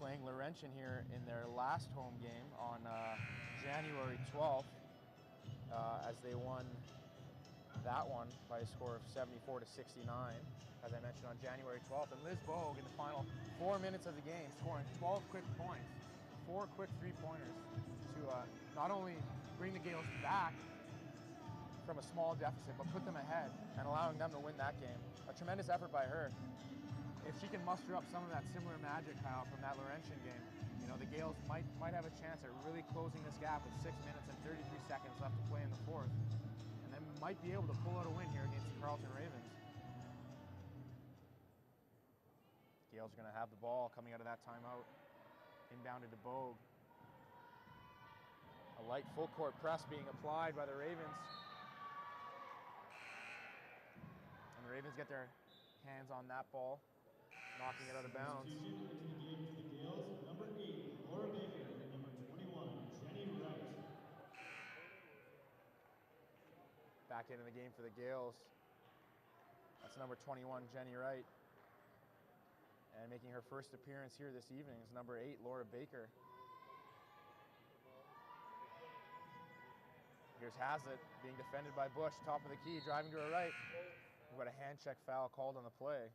Speaker 2: playing Laurentian here in their last home game on January 12th as they won that one by a score of 74-69, as I mentioned, on January 12th. And Liz Bogue in the final 4 minutes of the game scoring 12 quick points, 4 quick 3-pointers to not only bring the Gaels back from a small deficit, but put them ahead and allowing them to win that game. A tremendous effort by her. If she can muster up some of that similar magic, Kyle, from that Laurentian game, you know, the Gaels might have a chance at really closing this gap with 6 minutes and 33 seconds left to play in the fourth. And then might be able to pull out a win here against the Carleton Ravens. Gaels are going to have the ball coming out of that timeout. Inbounded to Bogue. A light full court press being applied by the Ravens. And the Ravens get their hands on that ball, knocking it out of bounds.
Speaker 1: Substitution into the game for the Gaels, number 8, Laura Baker, and number 21, Jenny Wright.
Speaker 2: Back into the game for the Gaels. That's number 21, Jenny Wright. And making her first appearance here this evening is number 8, Laura Baker. Here's Hazlitt being defended by Bush, top of the key, driving to her right. We've got a hand check foul called on the play.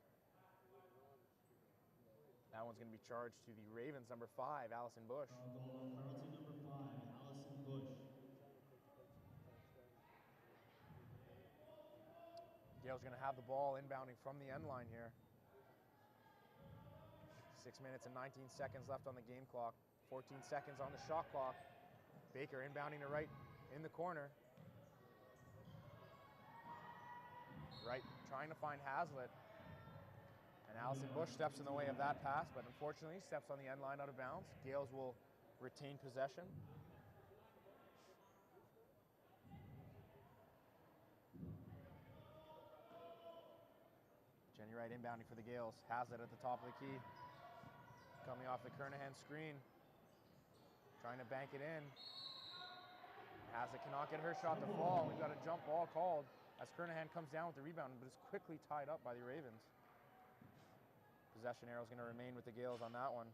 Speaker 2: That one's going to be charged to the Ravens, number 5, Allison Bush.
Speaker 1: Foul called on Carleton, number 5, Allison Bush.
Speaker 2: Gaels going to have the ball inbounding from the end line here. 6 minutes and 19 seconds left on the game clock. 14 seconds on the shot clock. Baker inbounding to right in the corner. Right, trying to find Hazlitt. And Allison Bush steps in the way of that pass, but unfortunately steps on the end line out of bounds. Gaels will retain possession. Jenny Wright inbounding for the Gaels. Hazlitt at the top of the key. Coming off the Kernahan screen. Trying to bank it in. Hazlitt cannot get her shot to fall. We've got a jump ball called as Kernahan comes down with the rebound, but is quickly tied up by the Ravens. Possession arrow is going to remain with the Gaels on that one.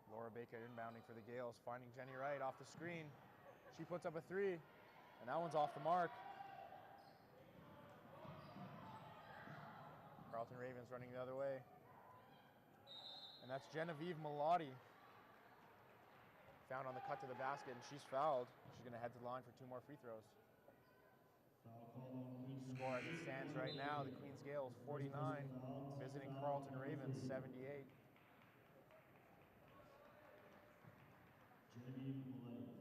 Speaker 2: Laura Baker inbounding for the Gaels, finding Jenny Wright off the screen. She puts up a 3, and that one's off the mark. Carleton Ravens running the other way. And that's Genevieve Malati. Found on the cut to the basket, and she's fouled. She's going to head to the line for 2 more free throws.
Speaker 1: Foul called on Queens.
Speaker 2: Score as it stands right now, the Queens Gaels 49, visiting Carleton Ravens 78.
Speaker 1: Genevieve Maleti.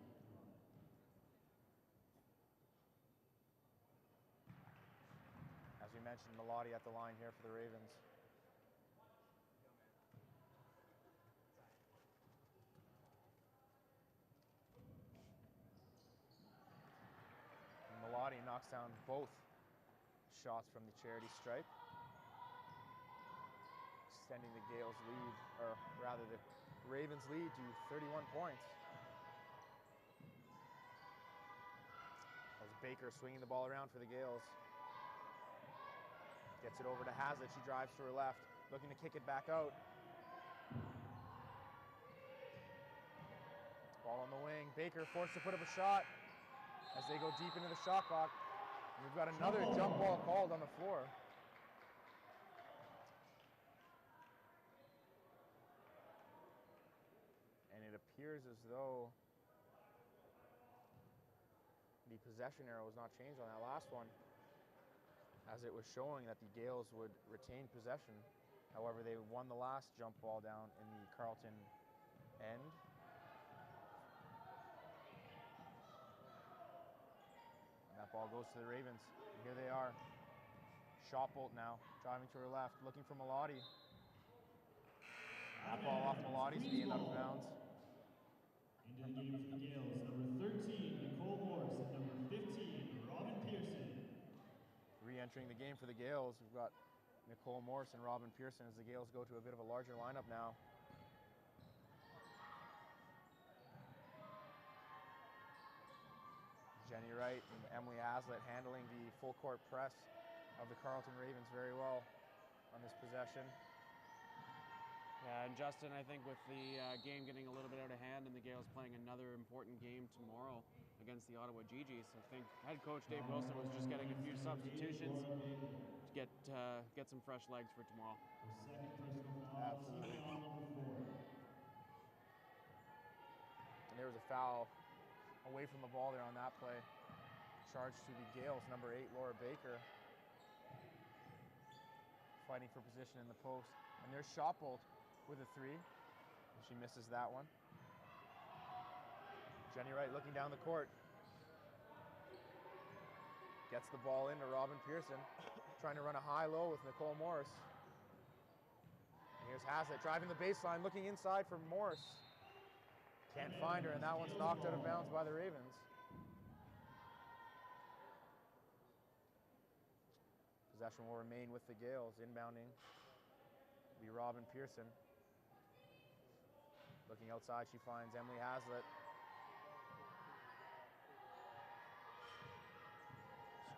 Speaker 2: As we mentioned, Malati at the line here for the Ravens. And Malati knocks down both shots from the charity stripe, extending the Gaels' lead, or rather the Ravens' lead to 31 points. As Baker swinging the ball around for the Gaels. Gets it over to Hazlitt. She drives to her left, looking to kick it back out. Ball on the wing. Baker forced to put up a shot as they go deep into the shot clock. And we've got another jump ball called on the floor. And it appears as though the possession arrow was not changed on that last one, as it was showing that the Gaels would retain possession. However, they won the last jump ball down in the Carleton end. And that ball goes to the Ravens. And here they are. Shotbolt now, driving to her left, looking for Malati. That ball off Malati's feet and out of bounds.
Speaker 1: Into the game for the Gaels, number 13, Nicole Morse, and number 15, Robin Pearson.
Speaker 2: Re-entering the game for the Gaels, we've got Nicole Morse and Robin Pearson as the Gaels go to a bit of a larger lineup now. Jenny Wright and Emily Hazlitt handling the full court press of the Carleton Ravens very well on this possession.
Speaker 3: Yeah, and Justin, I think with the game getting a little bit out of hand and the Gaels playing another important game tomorrow against the Ottawa GGs, I think head coach Dave Wilson was just getting a few substitutions to get some fresh legs for tomorrow.
Speaker 1: The second personal foul, team foul number 4.
Speaker 2: foul away from the ball there on that play. Charge to the Gaels, number 8, Laura Baker. Fighting for position in the post. And there's Shotbolt with a 3. She misses that one. Jenny Wright looking down the court. Gets the ball into Robin Pearson. Trying to run a high-low with Nicole Morris. And here's Haslett driving the baseline, looking inside for Morris. Can't find her, and that one's knocked out of bounds by the Ravens. Possession will remain with the Gaels. Inbounding will be Robin Pearson. Looking outside, she finds Emily Haslett.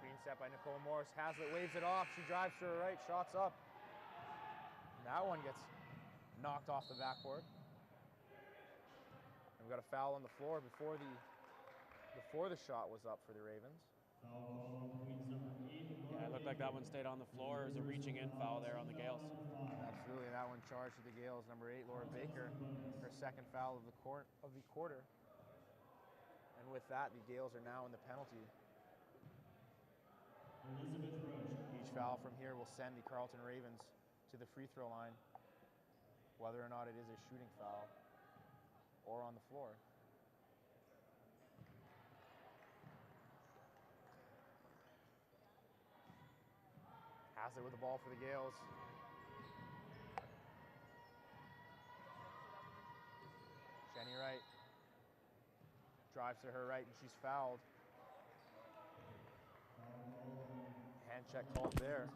Speaker 2: Screen set by Nicole Morris. Haslett waves it off. She drives to her right, shots up. And that one gets knocked off the backboard. And we got a foul on the floor before the shot was up for the Ravens.
Speaker 3: Yeah, it looked like that one stayed on the floor. It was a reaching in foul there on the Gaels.
Speaker 2: Absolutely, that one charged to the Gaels. Number 8, Laura Baker, her second foul of the quarter. And with that, the Gaels are now in the penalty. Each foul from here will send the Carleton Ravens to the free throw line, whether or not it is a shooting foul or on the floor. Haslett with the ball for the Gaels. Jenny Wright drives to her right and she's fouled. Hand check called there.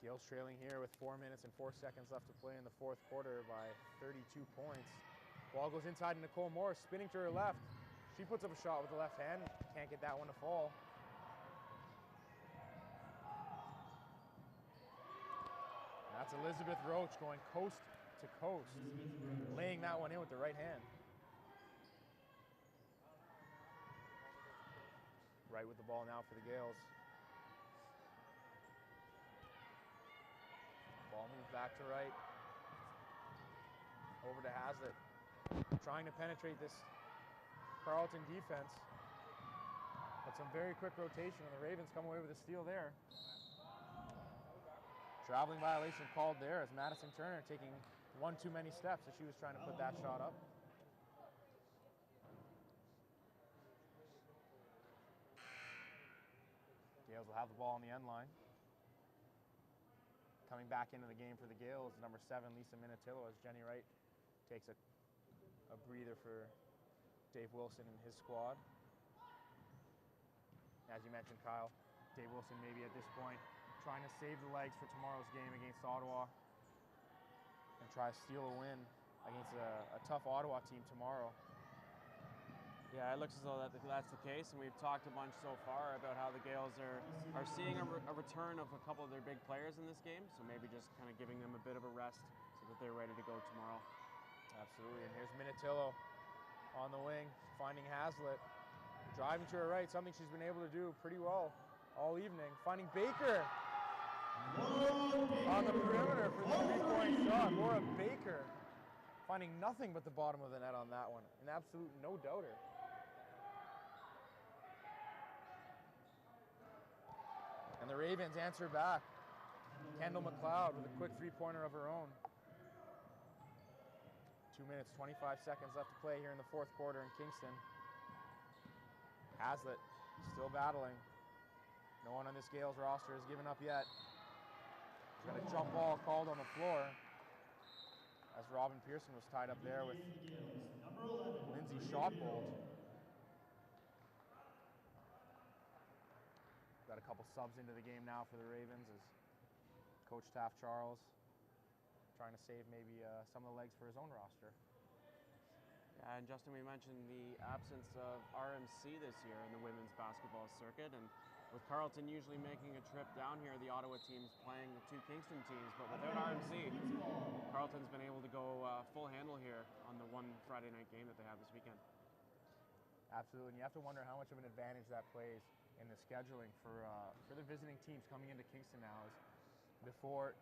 Speaker 2: Gaels trailing here with 4 minutes and 4 seconds left to play in the fourth quarter by 32 points. Ball goes inside to Nicole Morris, spinning to her left. She puts up a shot with the left hand. Can't get that one to fall. And that's Elizabeth Roach going coast to coast, laying that one in with the right hand. Right with the ball now for the Gaels. Ball moves back to right. Over to Haslett. Trying to penetrate this Carleton defense. But some very quick rotation, and the Ravens come away with a steal there. Traveling violation called there as Madison Turner taking one too many steps as she was trying to put that shot up. Gaels will have the ball on the end line. Coming back into the game for the Gaels, number 7, Lisa Minatillo, as Jenny Wright takes a breather for Dave Wilson and his squad. As you mentioned, Kyle, Dave Wilson maybe at this point trying to save the legs for tomorrow's game against Ottawa and try to steal a win against a tough Ottawa team tomorrow.
Speaker 3: Yeah, it looks as though that's the case, and we've talked a bunch so far about how the Gaels are seeing a return of a couple of their big players in this game, so maybe just kind of giving them a bit of a rest so that they're ready to go tomorrow.
Speaker 2: Absolutely, and here's Minatillo on the wing, finding Haslett, driving to her right, something she's been able to do pretty well all evening, finding Baker on the perimeter for the three-point shot. Laura Baker finding nothing but the bottom of the net on that one, an absolute no-doubter. And the Ravens answer back. Kendall McLeod with a quick three-pointer of her own. 2 minutes, 25 seconds left to play here in the fourth quarter in Kingston. Haslett still battling. No one on this Gaels roster has given up yet. She's got a jump ball called on the floor as Robin Pearson was tied up there with Lindsay Shotbolt. Got a couple subs into the game now for the Ravens as Coach Taft Charles trying to save maybe some of the legs for his own roster.
Speaker 3: Yeah, and Justin, we mentioned the absence of RMC this year in the women's basketball circuit, and with Carleton usually making a trip down here, the Ottawa team's playing the 2 Kingston teams, but without RMC, Carleton's been able to go full handle here on the one Friday night game that they have this weekend.
Speaker 2: Absolutely, and you have to wonder how much of an advantage that plays in the scheduling for the visiting teams coming into Kingston now. As before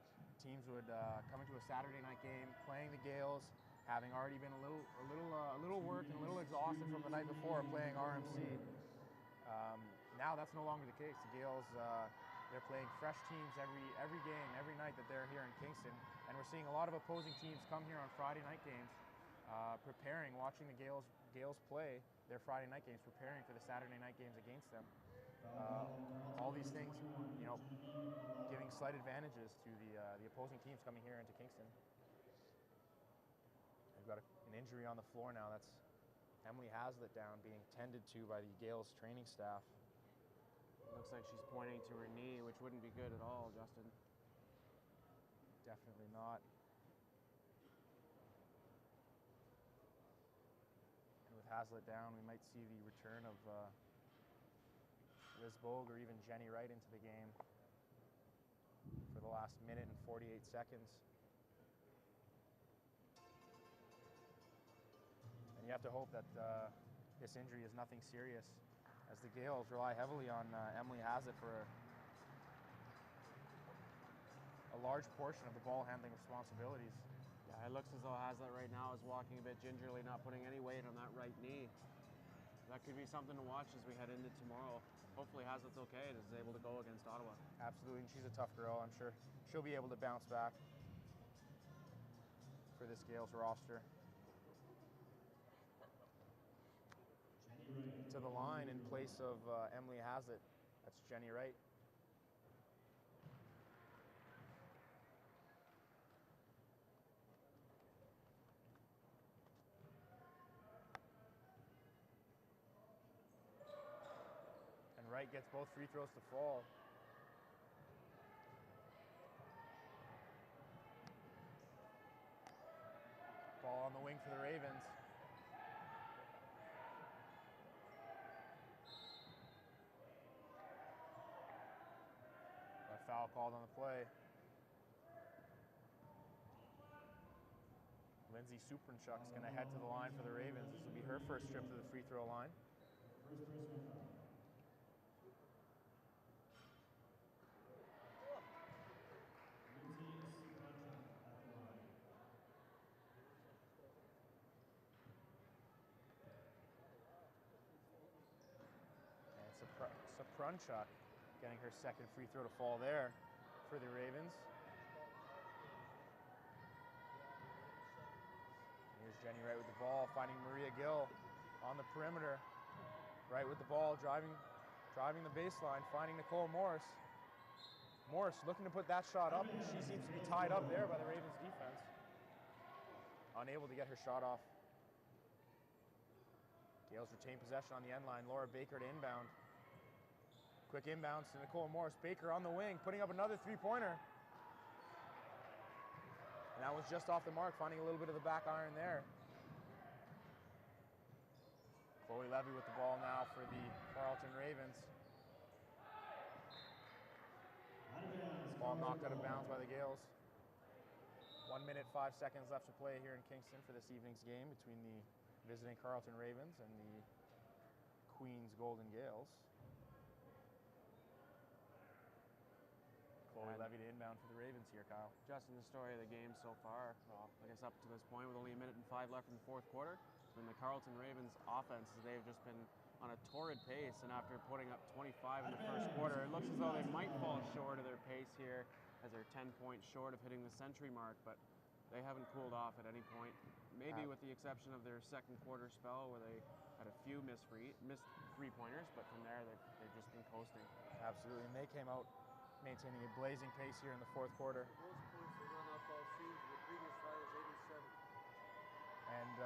Speaker 2: teams would come into a Saturday night game, playing the Gaels, having already been a little worked and a little exhausted from the night before playing RMC. Now that's no longer the case. The Gaels, they're playing fresh teams every game, every night that they're here in Kingston, and we're seeing a lot of opposing teams come here on Friday night games, preparing, watching the Gaels play their Friday night games, preparing for the Saturday night games against them. All these things, you know, giving slight advantages to the opposing teams coming here into Kingston. We've got an injury on the floor now. That's Emily Hazlitt down, being tended to by the Gaels training staff.
Speaker 3: It looks like she's pointing to her knee, which wouldn't be good at all, Justin.
Speaker 2: Definitely not. And with Hazlitt down, we might see the return of Liz Bogue or even Jenny Wright into the game for the last minute and 48 seconds. And you have to hope that this injury is nothing serious, as the Gaels rely heavily on Emily Hazlitt for a large portion of the ball handling responsibilities.
Speaker 3: Yeah, it looks as though Hazlitt right now is walking a bit gingerly, not putting any weight on that right knee. That could be something to watch as we head into tomorrow. Hopefully Hazlitt's okay and is able to go against Ottawa.
Speaker 2: Absolutely, and she's a tough girl. I'm sure she'll be able to bounce back for this Gaels roster. To the line in place of Emily Hazlitt, that's Jenny Wright. And Wright gets both free throws to fall. Ball on the wing for the Ravens. A foul called on the play. Lindsay Supranchuk's going to head to the line for the Ravens. This will be her first trip to the free throw line.
Speaker 1: First personal foul. Lindsay Supranchuk at the line.
Speaker 2: And Supranchuk getting her second free throw to fall there for the Ravens. Here's Jenny Wright with the ball, finding Maria Gill on the perimeter. Wright with the ball, driving the baseline, finding Nicole Morris. Morris looking to put that shot up, and she seems to be tied up there by the Ravens defense. Unable to get her shot off. Gaels retain possession on the end line. Laura Baker to inbound. Quick inbounds to Nicole Morris. Baker on the wing, putting up another three-pointer. And that was just off the mark, finding a little bit of the back iron there. Chloe Levy with the ball now for the Carleton Ravens. Ball knocked out of bounds by the Gaels. 1 minute, 5 seconds left to play here in Kingston for this evening's game between the visiting Carleton Ravens and the Queens Golden Gaels. Chloe Levy to inbound for the Ravens here, Kyle.
Speaker 3: Justin, the story of the game so far, well, I guess up to this point with only 1 minute and 5 left in the fourth quarter, it's been the Carleton Ravens offense. They've just been on a torrid pace, and after putting up 25 in the first quarter, it looks as though they might fall short of their pace here as they're 10 points short of hitting the century mark, but they haven't cooled off at any point, maybe with the exception of their second quarter spell where they had a few missed three-pointers, but from there they've just been coasting.
Speaker 2: Absolutely, and they came out maintaining a blazing pace here in the fourth quarter.
Speaker 6: Most points they run up all season. The previous high was 87.
Speaker 2: And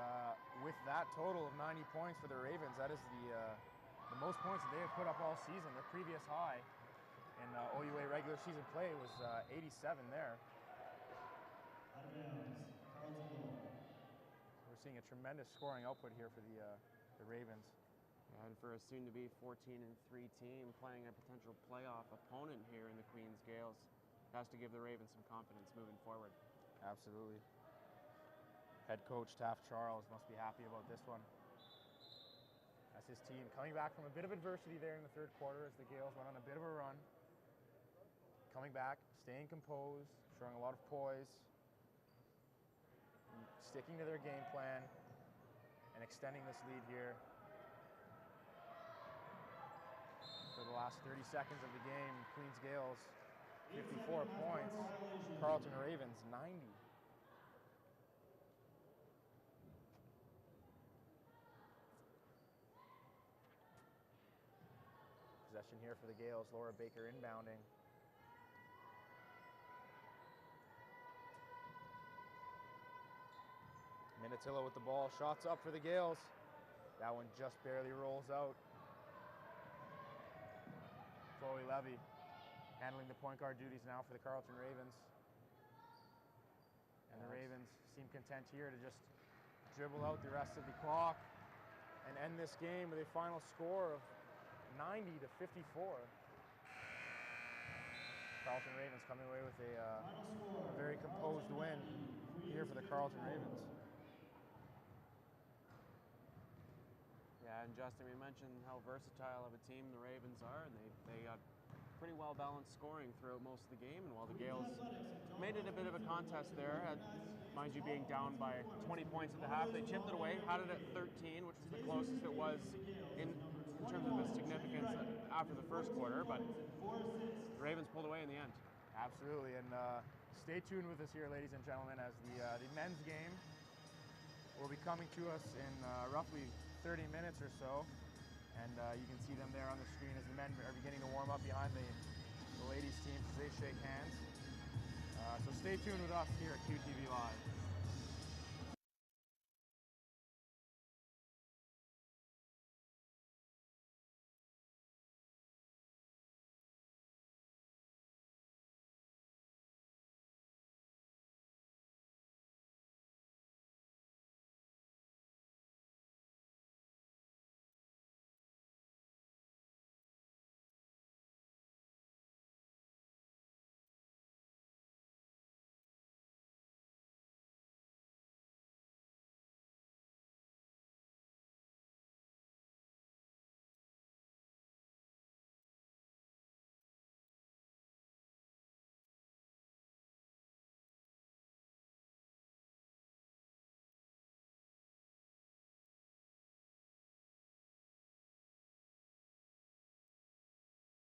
Speaker 2: with that total of 90 points for the Ravens, that is the most points that they have put up all season. Their previous high in OUA regular season play was 87 there.
Speaker 1: Out of bounds, Carleton ball.
Speaker 2: We're seeing a tremendous scoring output here for the Ravens.
Speaker 3: And for a soon-to-be 14-3 team playing a potential playoff opponent here in the Queens Gaels, has to give the Ravens some confidence moving forward.
Speaker 2: Absolutely. Head coach Taft Charles must be happy about this one. That's his team coming back from a bit of adversity there in the third quarter as the Gaels went on a bit of a run. coming back, staying composed, showing a lot of poise, sticking to their game plan, and extending this lead here for the last 30 seconds of the game. Queens Gaels 54 points, Carleton Ravens 90. Possession here for the Gaels, Laura Baker inbounding. Minutilla with the ball, shots up for the Gaels. That one just barely rolls out. Chloe Levy handling the point guard duties now for the Carleton Ravens. And the Ravens seem content here to just dribble out the rest of the clock and end this game with a final score of 90-54. Carleton Ravens coming away with a very composed win here for the Carleton Ravens.
Speaker 3: Yeah, and Justin, we mentioned how versatile of a team the Ravens are, and they got pretty well balanced scoring throughout most of the game. And while the Gaels made it a bit of a contest there, mind you being down by 20 points at the half, they chipped it away, had it at 13, which was the closest it was in terms of its significance after the first quarter, but the Ravens pulled away in the end.
Speaker 2: Absolutely, and stay tuned with us here, ladies and gentlemen, as the men's game will be coming to us in roughly 30 minutes or so, and you can see them there on the screen as the men are beginning to warm up behind the ladies' team as they shake hands. So stay tuned with us here at QTV Live.